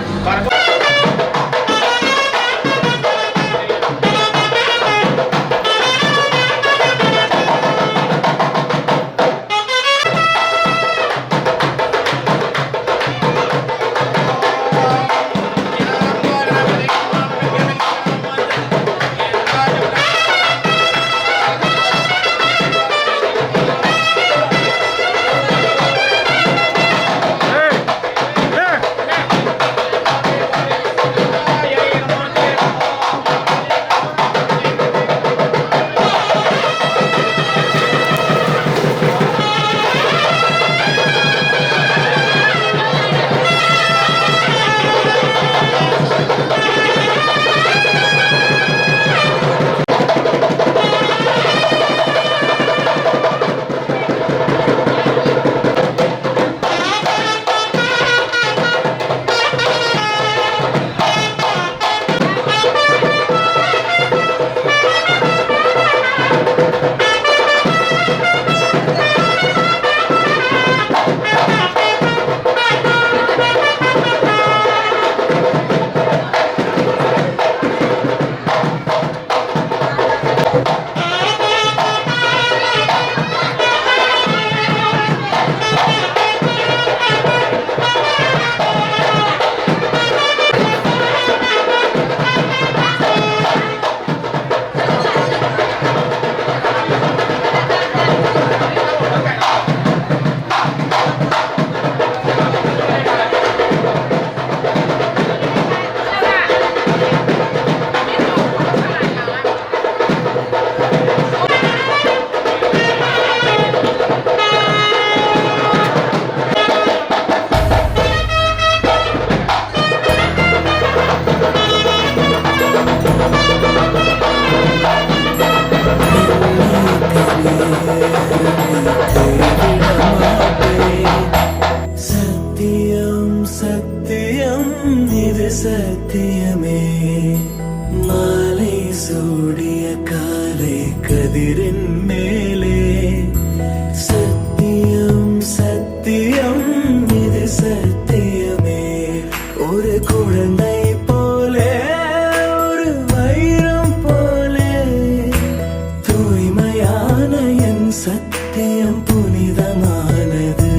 உயிரின் மேலே சத்தியம் சத்தியம் இது சத்தியமே ஒரு குழந்தை போலே ஒரு வைரம் போலே தூய்மையான என் சத்தியம் புனிதமானது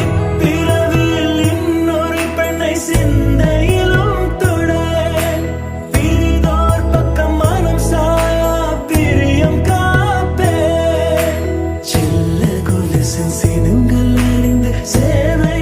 இப்பிறவியில் இன்னொரு பெண்ணை சிந்தையிலும் தொட பிரிதோர் பக்கம் மனம் சாயா பிரியம் காப்பே சில்ல கொலுசின் சினுங்கள் அறிந்து சேவை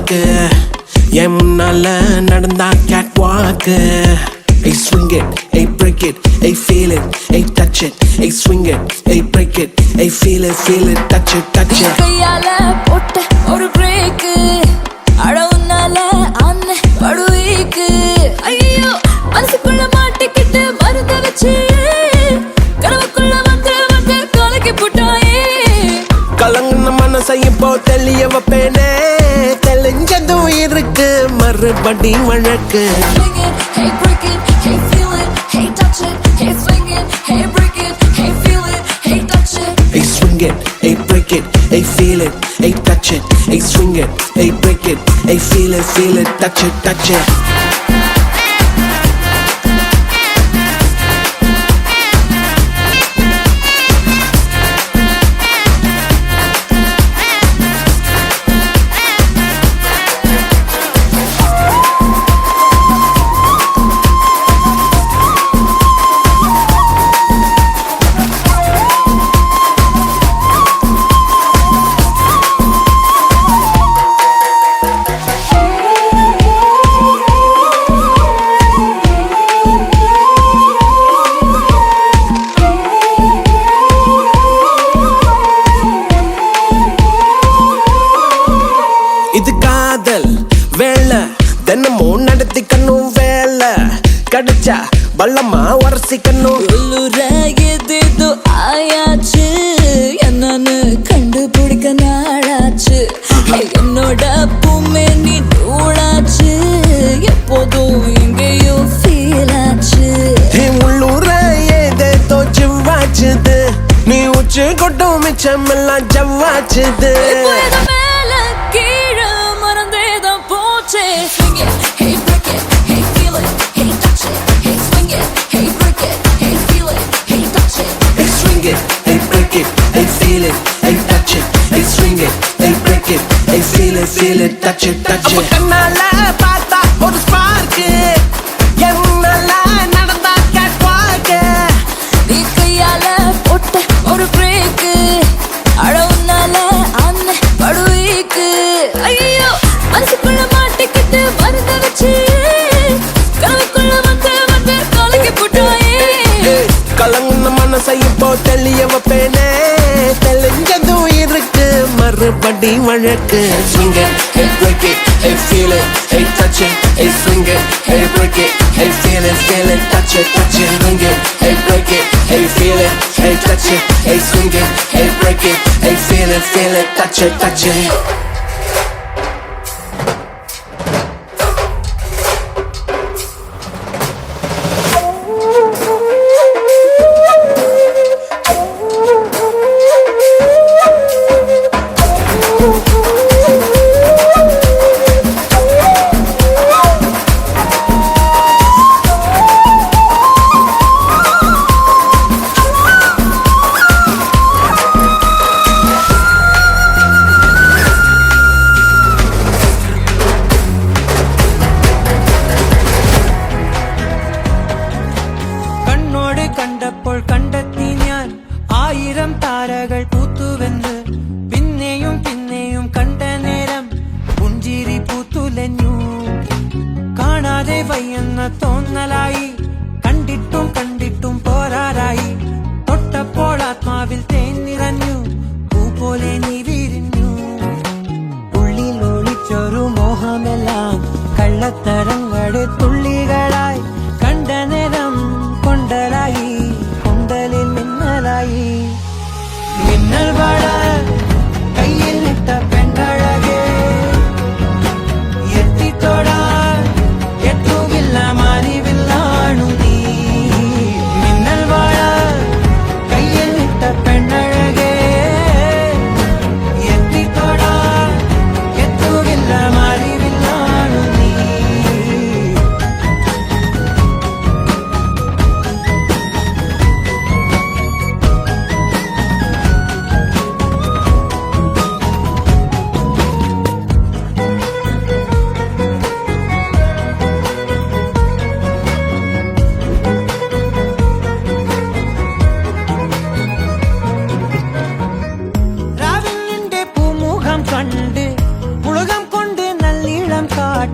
வாக்கு என் முன்னால நடந்தா கேட் வாக்கு Hey swing it, hey break it, hey feel it, hey touch it, hey swing it, hey break it, hey feel it, touch it, touch it. கையால போட்ட ஒரு பிரேக் அடவுனால அன்ன படுவீக்கு ஐயோ மனசுக்குள்ள மாட்டிக்கிட்டு மருந்து வச்சு கனவுக்குள்ள வந்து வந்து கலக்கி போட்டாயே கலங்குன மனசை இப்போ தெளிய வைப்பேனே தெளிஞ்சதும் இருக்கு மறுபடி வழக்கு Swing it, hey break it, hey feel it, hey touch it, hey swing it, hey break it, hey feel it, hey touch it. Hey swing it, hey break it, hey feel it, hey touch it, hey swing it, hey break it, hey feel it, touch it, touch it. இது காதல் வேலை தினமும் நடத்திக்கணும் வேலை கிடைச்சா பள்ளமா உரசிக்கணும் உள்ளுராயதேதோ ஆயாச்சு என்னன்னு கண்டுபிடிக்க நாளாச்சு என்னோட பூமே நீ நூலாச்சு எப்போதும் எங்கேயோ ஃபீல் ஆச்சு உள்ளூர ஏதேதோ ஜிவ்வாச்சுது நீ உச்சி கொட்டும் மிச்சமெல்லாம் ஜவ்வாச்சுது மேல கீழே மறந்தேதான் போச்சே Swing it, hey break it, hey feel it, hey touch it, hey swing it, hey break it, hey feel it, hey touch it. Hey swing it, hey break it, hey feel it, hey touch it, hey swing it, hey break it, hey feel it, touch it, touch it. கண்ணால பார்த்தா ஒரு spark என்னால நடந்தா gate walk நீ கையால போட்ட ஒரு break அடவுனால அன்ன படுவீக்கு ஐயோ மனசுக்குள்ள மாட்டிக்கிட்டு மருந்து வச்சு கனவுக்குள்ள வந்து வந்து கலக்கி போட்டாயே கலங்குன மனசை இப்போ தெளிய வைப்பேனே தெளிஞ்சதும் இருக்கு மறுபடி வழக்கு Swing it, hey break it, hey feel it, hey touch it, hey swing it, hey break it, hey feel it, touch it, touch it. Swing it, hey break it, hey feel it, hey touch it, hey swing it, hey break it, hey feel it, touch it, touch it. കണ്ണോട് കണ്ടപ്പോൾ കണ്ടെത്തി ഞാൻ 1000 താരകൾ പൂത്തുവെന്ന് പിന്നെയും പിന്നെയും കണ്ട നേരം പുഞ്ചിരി പൂത്തുലഞ്ഞു കാണാതെ വയ്യെന്ന തോന്നലായി കണ്ടിട്ടും കണ്ടിട്ടും പോരാറായി തൊട്ടപ്പോൾ ആത്മാവിൽ തേൻ നിറഞ്ഞു പൂ പോലെ നീ വിരിഞ്ഞു ഉള്ളിൽ ഒളിച്ചൊരു മോഹമെല്ലാം കള്ളത്തരങ്ങളുടെ തുള്ളികളായി കണ്ട നേരം കൊണ്ടലായി കൊണ്ടലിൽ മിന്നലായി മിന്നൽ വള കയ്യിൽ ഇട്ട പെണ്ണഴകേ എത്തിത്തൊടാൻ എത്തുകില്ല മാറിവില്ലാണു നീ മിന്നൽ വള കയ്യിൽ ഇട്ട പെണ്ണഴകേ എത്തിത്തൊടാൻ എത്തുകില്ല മാറിവില്ലാണു നീ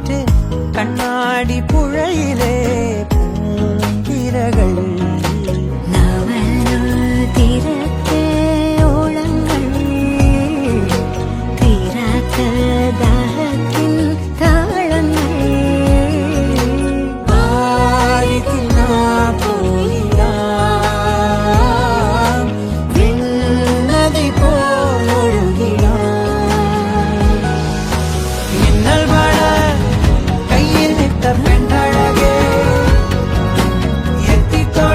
காற்று கண்ணாடி புழையிலே பூந்திரகள் பெண்ணழகே எத்திக்கோ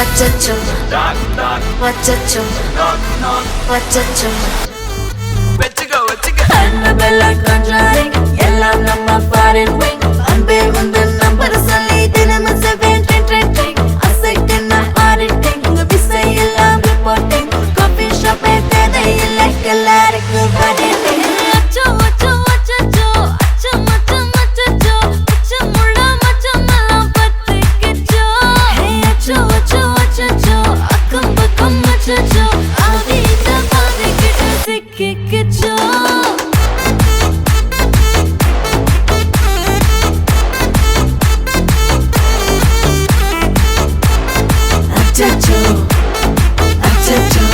அச்சச்சோ அச்சச்சோ அச்சச்சோ Annabella conjuring எல்லாம் நம்ம foreign wing அன்பே உந்தன் நம்பர் சொல்லி தினமும் 7 அசைக்கன்னா ஆடிட்டிங் உங்க விசை எல்லாம் ரிப்போர்ட்டிங் காஃபி ஷாப்பே தேவையில்லை எல்லாருக்கும் படிட்டிங் அச்சோ அச்சோ அச்சச்சோ அச்சம் அச்சம் அச்சச்சோ அச்சமுள்ள மச்சமெல்லாம் பத்திக்கிச்சோ ஹே அச்சோ அச்சோ அச்சச்சோ அக்கம் பக்கம் அச்சச்சோ ஆதிட்ட பாதிக்கிட்ட சிக்கிக்கிச்சோ அச்சச்சோ அச்சச்சோ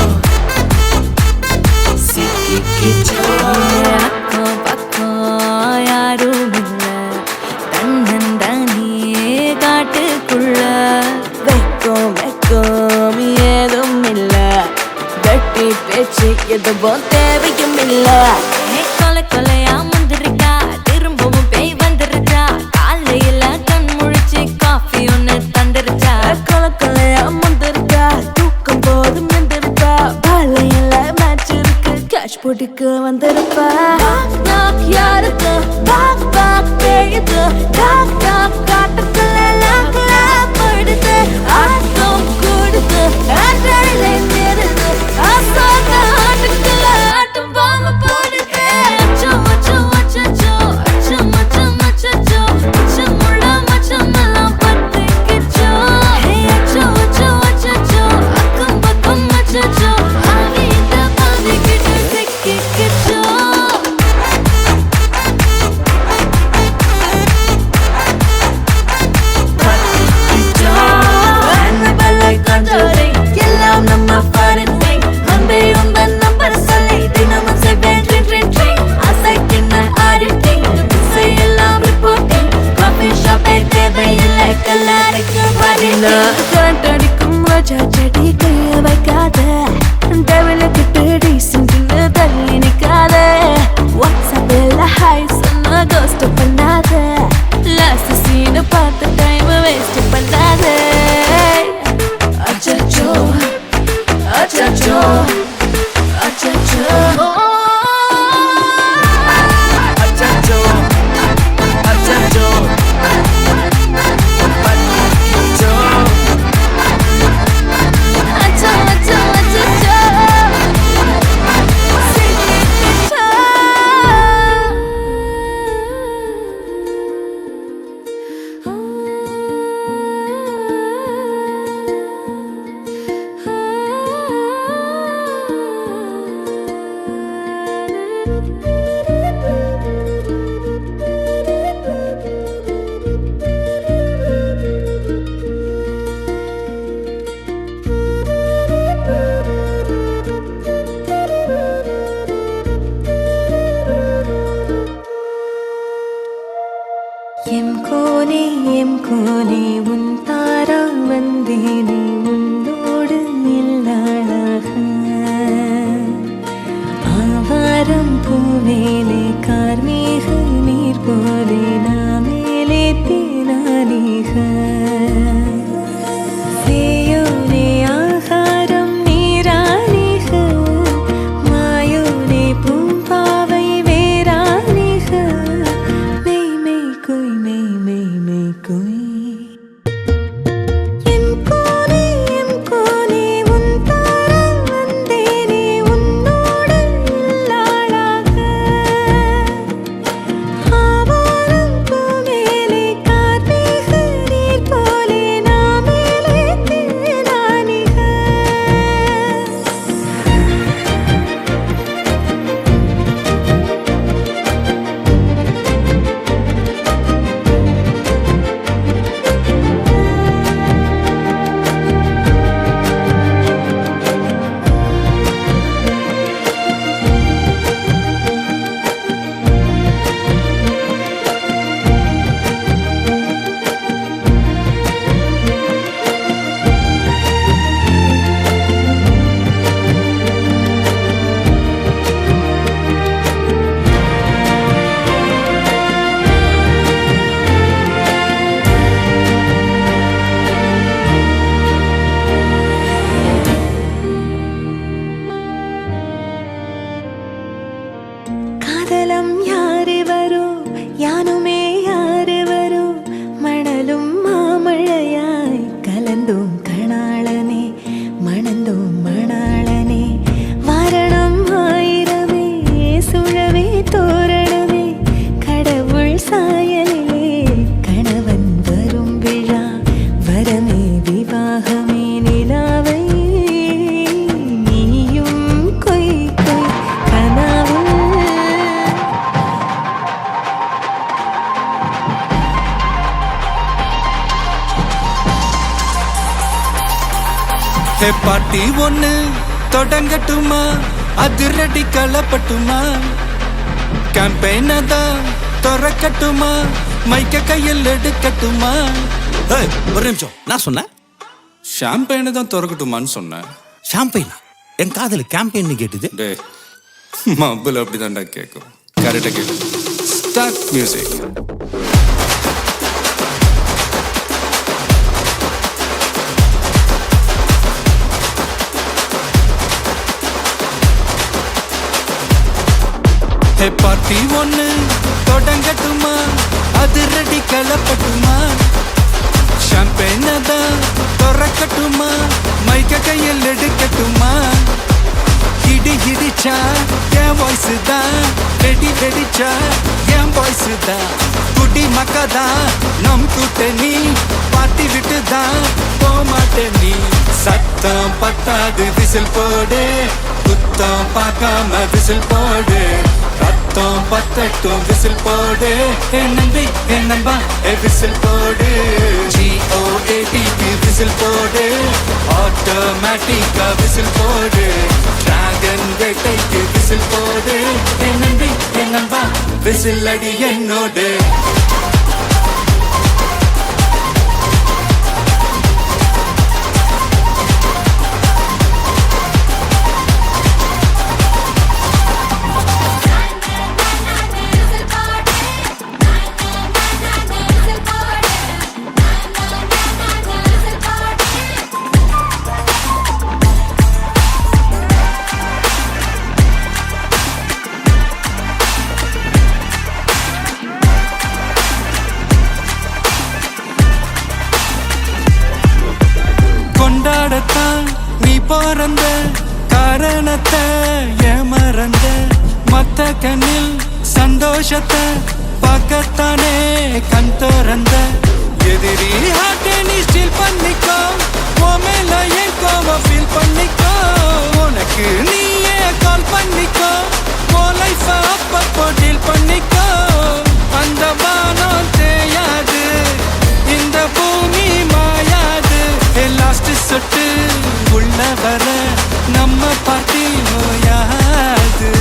சிக்கிக்கிச்சோ அக்கம் பக்கம் யாரும் இல்ல தன்னந்தானியே காட்டுக்குள்ள வெக்கம் வெக்கம் ஏதும் இல்ல வெட்டி பேச்சு எதுவும் தேவையும் இல்ல கொலை கொலையா முந்திருக்கா திரும்பவும் பேய் வந்துருச்சா காலையில கண் முழிச்சு காஃபி ஒன்னு தந்துருச்சா கொலை கொலையா முந்திருக்கா தூக்கம் போதும் வந்துருக்கா காலையில மேட்ச் இருக்கு கேஷ் போட்டுக்கு வந்திருப்பா யாருக்கு பாக் பாக் பேயுது டாக் டாக் காட்டுக்குள்ள படுது ஆட்டம் கூடுது ஆட்டாளே நேருது ஆசாக ஆட்டுக்குள்ள ஆட்டம் பாம போடுது அச்சோ அச்சோ அச்சச்சோ அச்சம் அச்சம் அச்சச்சோ அச்சமுள்ள மச்சமெல்லாம் பத்திக்கிச்சோ ஹே அச்சோ அச்சோ அச்சச்சோ அக்கம் பக்கம் அச்சச்சோ ஆகிட்ட பாதிக்கிட்டு சிக்கிக்கிச்சோ Annabella conjuring எல்லாம் நம்ம foreign wing அன்பே உந்தன் நம்பர் சொல்லி தினமும் 7 அசைக்கின்ன ஆடிட்டிங் விசை எல்லாம் ரிப்போர்ட்டிங் காஃபி ஷாப்பே தேவையில்லை எல்லாருக்கும் படிட்டிங் கரண்ட் அடிக்கும் ரோஜா செடி கைய வைக்காத டெவலுக்கிட்டு டீசென்ட்னு தள்ளி நிக்காத வாட்ஸ்அப்பில் ஹாய் சொன்ன கோஸ்ட் பண்ணாத லாஸ்ட் சீனை பார்த்த டைம் வேஸ்ட் பண்ணாத அச்சச்சோ அச்சச்சோ அச்சச்சோ அச்சச்சோ அச்சச்சோ பத்திக்கிச்சோ அச்சோ அச்சோ அச்சச்சோ சிக்கிக்கிச்சோ எம் கோனே உன் தாரா வந்தேனே உன்னோடு இல்லாளாக ஆவாரம் பூவேலே கார்மேக நீர் போலே நாமேலே தேனானீக சேயோனே ஆகாரம் நீரானீக மாயோனே பூம்பாவை வேரானீக மெய் மெய் கொய் மெய் மெய் மெய் கொய் எம் கோனே உன் தாரா வந்தேனே உன்னோடு இல்லாளாக ஹே பாட்டி ஒண்ணு தொடங்கட்டுமா அதிரடி கலப்பட்டுமா கேம்பெயின தான் திறக்கட்டுமா மைக்க கையில் எடுக்கட்டுமா ஒரு நிமிஷம் நான் சொன்னேன் ஷாம்பெயினை தான் திறக்கட்டுமான்னு சொன்னேன் ஷாம்பெயினா என் காதல கேம்பெயின் கேட்டுது டே மப்பிள் அப்படிதான்டா கேட்கும் கரெக்டாக கேட்கும் ஸ்டார்ட் மியூசிக் ஹே பார்ட்டி ஒண்ணு தொடங்கட்டுமா அதிரடி கலப்பட்டுமா ஷாம்பெயினை தான் திறக்கட்டுமா மைக்க கையில் எடுக்கட்டுமா இடி இடிச்சா என் வாய்ஸ் தான் வெடி வெடிச்சா என் வாய்ஸ் தான் குடி மக்கதான் நம் கூட்டணி பாட்டி விட்டு தான் போமாட்டேன் நீ சத்தம் பத்தாது விசில் போடு குத்தம் பார்க்காம விசில் போடு ரத்தம் பத்தட்டும் விசில் போடு என் நம்பி என் நம்பா விசில் போடு GOATக்கு விசில் போடு ஆட்டோமேட்டிக்கா விசில் போடு டிராகன் வேட்டைக்கு விசில் போடு என் நம்பி என் நம்பா விசில் அடி என்னோடு கொண்டாடத்தான் நீ பிறந்த காரணத்தை ஏமறந்த மத்த கண்ணில் சந்தோஷத்தை பார்க்கத்தானே கண் திறந்த எதிரி ஹார்ட்டை நீ ஸ்டீல் பண்ணிக்கோ உன் மேல என் கோவம் ஃபீல் பண்ணிக்கோ உனக்கு நீயே கால் பண்ணிக்கோ உன் லைஃப அப்பப்போ டீல் பண்ணிக்கோ அந்த வானம் தேயாது இந்த பூமி மாயாது லாஸ்ட் சொட்டு உள்ள வர நம்ம பாட்டி நோயாது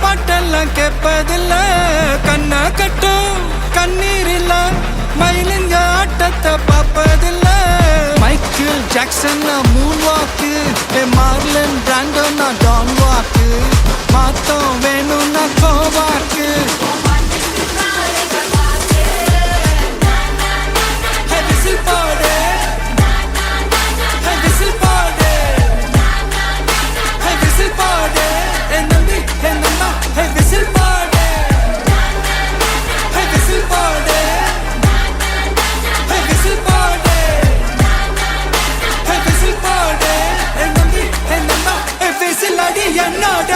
பாட்டெல்லாம் கேட்பதில்ல கண்ணா கட்டும் கண்ணீர் இல்ல மயிலுங்க ஆட்டத்தை பார்ப்பதில்ல மைக்கேல் ஜாக்சன் மூன் வாக்கு மார்லன் பிராண்டோ டான் வாக்கு மாத்தம் வேணும்னா கோவாக்கு விசில் போடு விசில் போடு விசில் போடு என் நம்பி என் நம்பா விசில் போடு விசில் போடு விசில் போடு விசில் போடு என் நம்பி என் நம்பா விசில் அடி என்னோட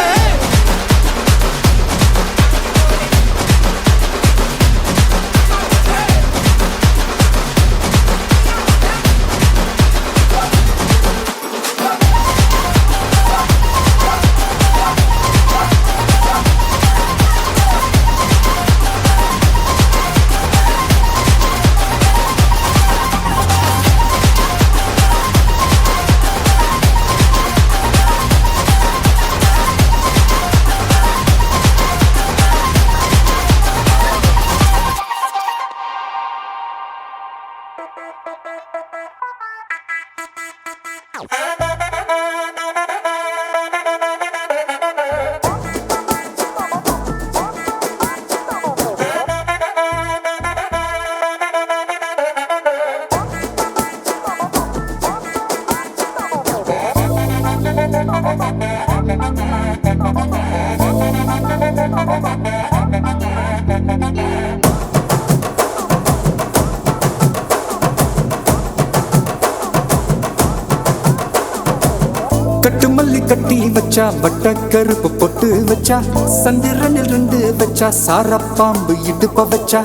கட்டும மல்லி கட்டி வச்சா வட்ட கருப்பு பொட்டு வச்சா சந்திரனில் 2 வச்சா சாரப்பாம்பு இடுப்ப வச்சா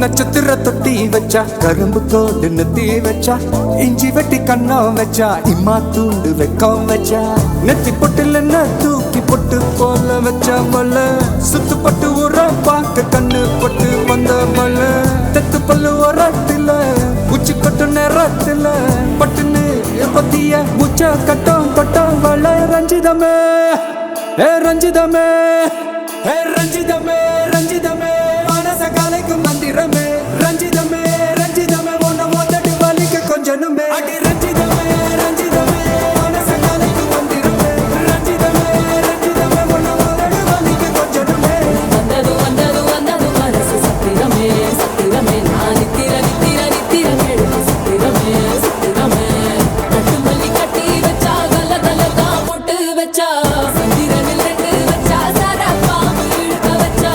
நட்சத்திர தொட்டி வச்சா கரும்பு தோடு நெத்தி வச்சா இஞ்சி வெட்டி கண்ணம் வச்சா இம்மா தூண்டு வெக்கம் வச்சா நெத்தி பொட்டுல தூக்கி பொட்டு போல வச்சா மல்ல சுத்து பட்டு உர பார்க்க கண்ணு பொட்டு வந்த மல்ல தெத்து பல்லு உரத்துல உச்சி கொட்டு நேரத்துல பட்டுன்னு பத்திய முச்ச கட்டம் கொட்டம் வள ரஞ்சிதமே ஏ ரஞ்சிதமே ஏ ரஞ்சிதமே ரஞ்சிதமே மனச கலைக்கும் மந்திரமே ரஞ்சிதமே ரஞ்சிதமே உன்னை மொத்தட்டு வலிக்க கொஞ்சனுமே அடி ரஞ்சிதமே ரஞ்சிதமே மனச கலைக்கும் மந்திரமே ரஞ்சிதமே ரஞ்சிதமே உன்னை மொத்தட்டு வலிக்க கொஞ்சனுமே வந்தது வந்தது வந்தது மனசு சத்திரமே சத்திரமே நான் நித்திர நித்திர நித்திர எழுது சத்திரமே சத்திரமே கட்டு மல்லி கட்டி வச்சா கல்ல கல்ல தான் போட்டு வச்சா சந்திரனில் 2 வச்சா சாரா பாம்பு இழுக்க வச்சா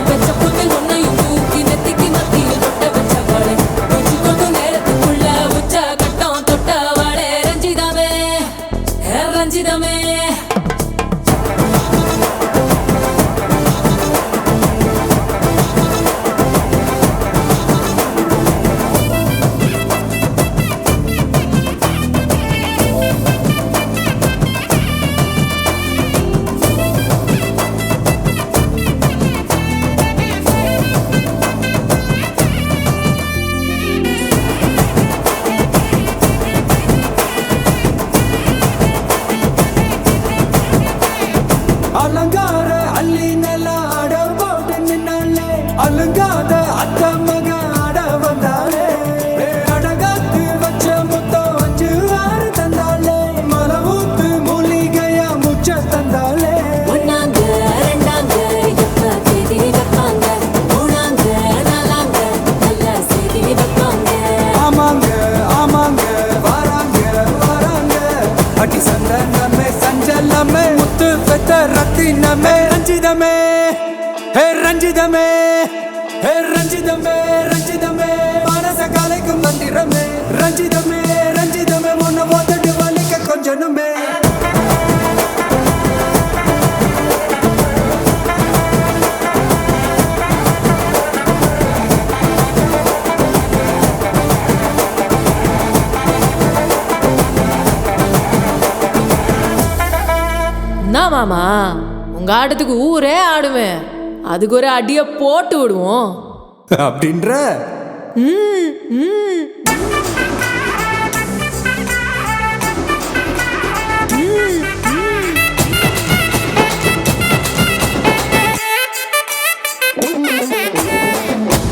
வச்ச புட்டில் ஒன்னையும் தூக்கி நெத்திக்கு மத்தியில் தொட்ட வச்ச வாழை உச்சி கொண்டு நேரத்துக்குள்ள உச்ச கட்டம் தொட்ட வாழை ரஞ்சிதமே ரஞ்சிதமே அலங்கார அள்ளி நல்ல ஆட போட்டு நின்னாலே அலங்காத அத்த மக ஆட வந்தாலே அடகாத்து வச்ச முத்தம் 5 6 தந்தாலே மலை ஊத்து மூலிகையா முச்ச தந்தாலே ஒன்னாங்க ரெண்டாங்க எப்ப தேதி வைப்பாங்க மூணாங்க நாலாங்க நல்ல செய்தி வைப்பாங்க ஆமாங்க ஆமாங்க வராங்க வராங்க அடி சந்தனமே சஞ்சலமே முத்து பெத்த ரத்தினமே ரஞ்சிதமே ஹே ரஞ்சிதமே ஹே ரஞ்சிதமே ரஞ்சிதமே மனச கலைக்கும் மந்திரமே ரஞ்சிதமே ரஞ்சிதமே உன்னை ஓத்தட்டு வலிக்க கொஞ்சனுமே என்ன மாமா உங்க ஆட்டத்துக்கு ஊரே ஆடுவேன் அதுக்கு ஒரு அடிய போட்டு விடுவோம் அப்படின்ற ம் ம்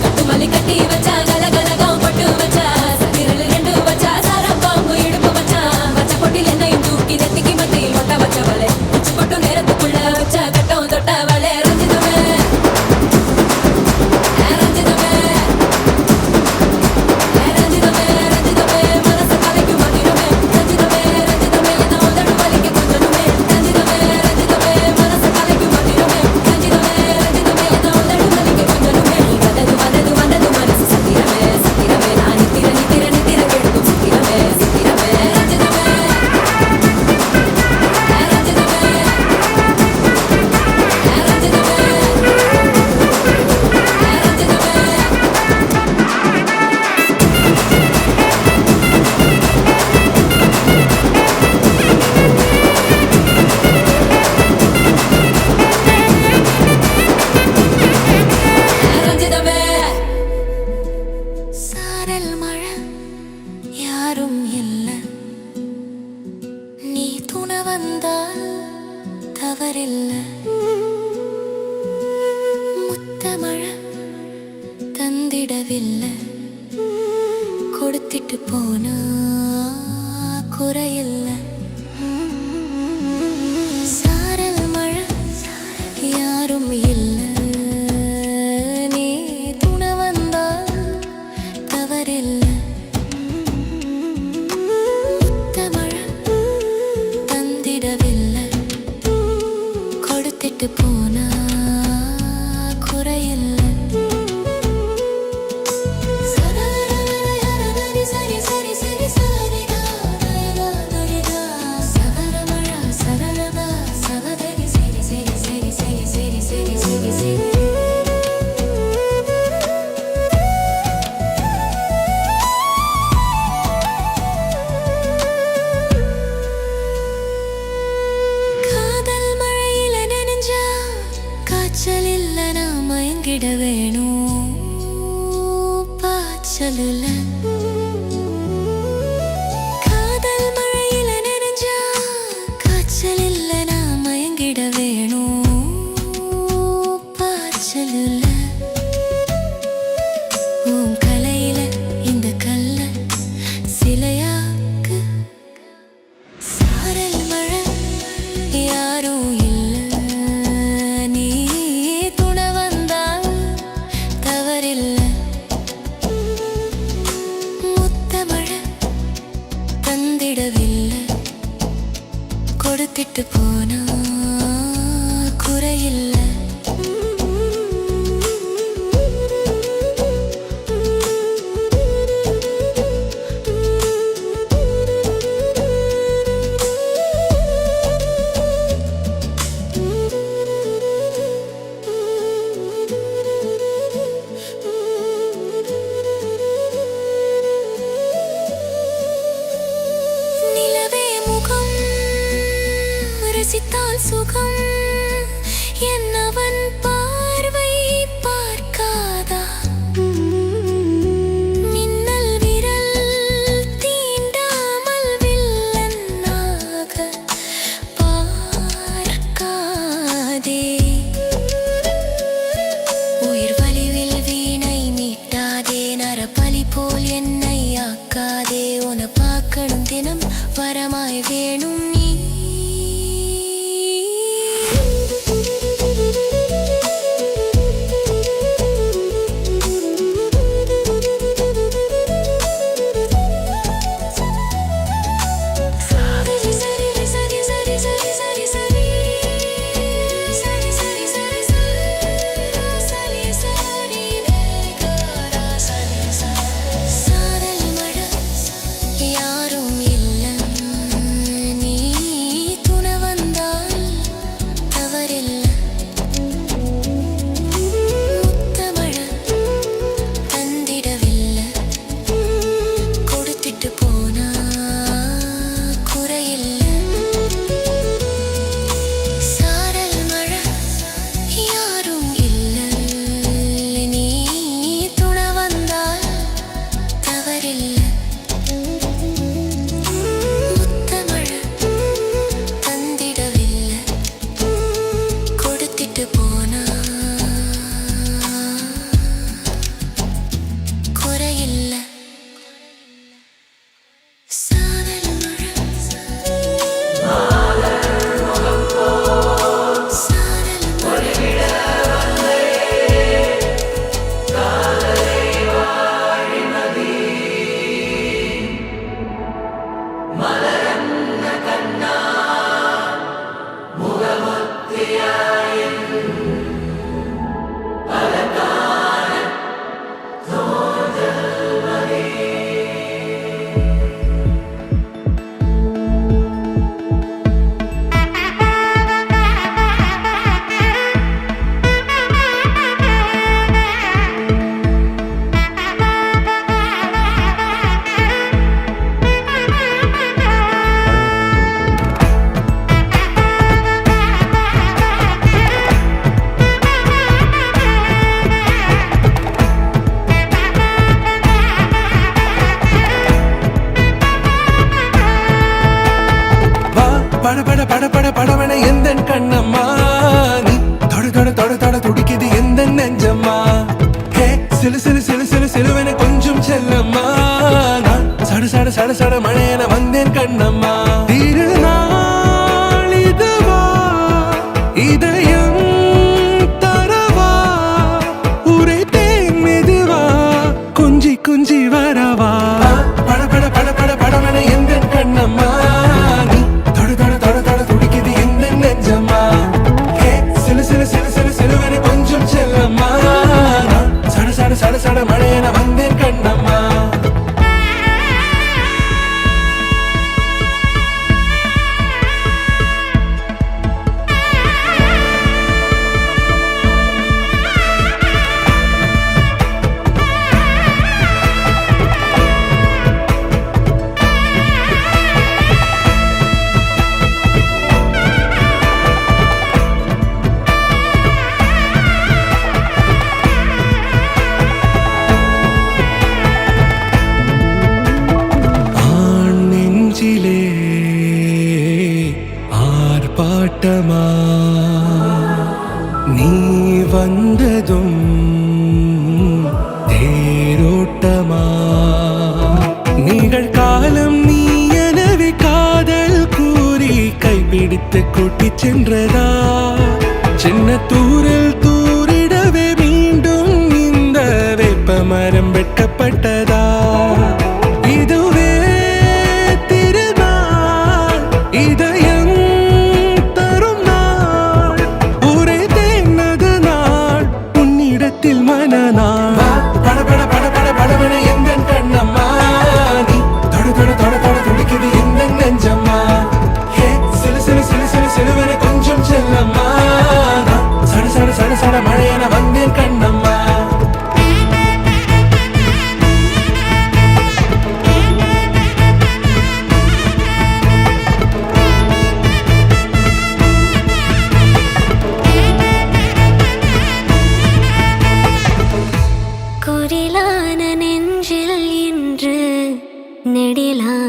கட்டு மல்லி கட்டி வச்சா கல கலகம் பட்டு வச்சா சந்திரனில் 2 வச்சா சாரா பாம்பு இடுப்பு வச்சா வச்ச பொட்டில் என்னையும் தூக்கி நெத்திக்கு மத்தியில் ஒட்ட வச்ச வலை உச்சி கொட்டு நேரத்துக்குள்ள வச்ச கட்டம் தொட்ட வலை ரஞ்சிதமே ரஞ்சிதமே ரஞ்சிதமே ரஞ்சிதமே மனச கலைக்கும் மந்திரமே ரஞ்சிதமே ரஞ்சிதமே என்ன உதடு வலிக்க கொஞ்சனுமே ரஞ்சிதமே ரஞ்சிதமே மனச கலைக்கும் மந்திரமே ரஞ்சிதமே ரஞ்சிதமே என்ன உதடு வலிக்க கொஞ்சனுமே வந்தது வந்தது வந்தது மனசு சத்திரமே சத்திரமே நான் நித்திர நித்திர நித்திர எழுதும் சத்திரமே சத்திரமே ரஞ்சிதமே ரஞ்சிதமே ரஞ்சிதமே சாரல் மழை யாரும் இல்ல நீ துணை வந்தால் தவறில்ல முத்த மழை தந்திடவில்லை கொடுத்திட்டு போனா குறையில்ல சாரல் மழை யாரும் இல்ல நீ துணை வந்தால் தவறில்ல முத்த மழை தந்திடவில்லை கொடுத்திட்டு போனா குறையில்ல சரி சரி சரி கொடுத்துட்டு போனா குறையில்ல. ரசித்தால் சுகம் என்னவன் பார்வை பார்க்காதா? மின்னல் விரல் தீண்டாமல் வில்லனாக பார்க்காதே. உயிர் வலிவில் வீணை மீட்டாதே, நரபலி போல் என்னை ஆக்காதே. உன பார்க்கணும் தினம் வரமாய் வேணும் நீ. படவன எந்த கண்ணம்மா, நீ தொட தொட தொட தொட துடிக்குது எந்த நெஞ்சம்மா. ஹே சிலு சிலு சிலு சிலு சிலுவன கொஞ்சம் செல்லம்மா, நான் சட சட சட சட மழையன வந்தேன் கண்ணம்மா. திருநாள் இதுவா இதயம் தரவா, உரைத்தேன் மெதுவா கொஞ்சி கொஞ்சி வரவா. பட பட பட பட படவன எந்த கண்ணம்மா, நீ தொட தொட தொட தொட துடிக்குது எந்த நெஞ்சம்மா. ஹே சிலு சிலு சிலு சிலு சிலுவன கொஞ்சம் செல்லம்மா, நான் சட சட சட சட மழையன வந்தேன் கண்ணம்மா. ஆர்ப்பாட்டமா நீ வந்ததும் தேரோட்டமா, நிகழ்காலம் நீ எனவே காதல் கூறி கைப்பிடித்து கூட்டிச் சென்றதா. சின்ன தூரில் தூரிடவே மீண்டும் இந்த வேப்ப மரம் வெட்கப்பட்டதா. இதுவே திருநாள் இதயம்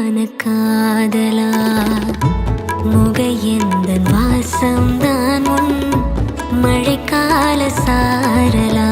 உண்மையான காதலா முகையெந்தன் வாசம்தான் உன் மழைக்கால சாரலா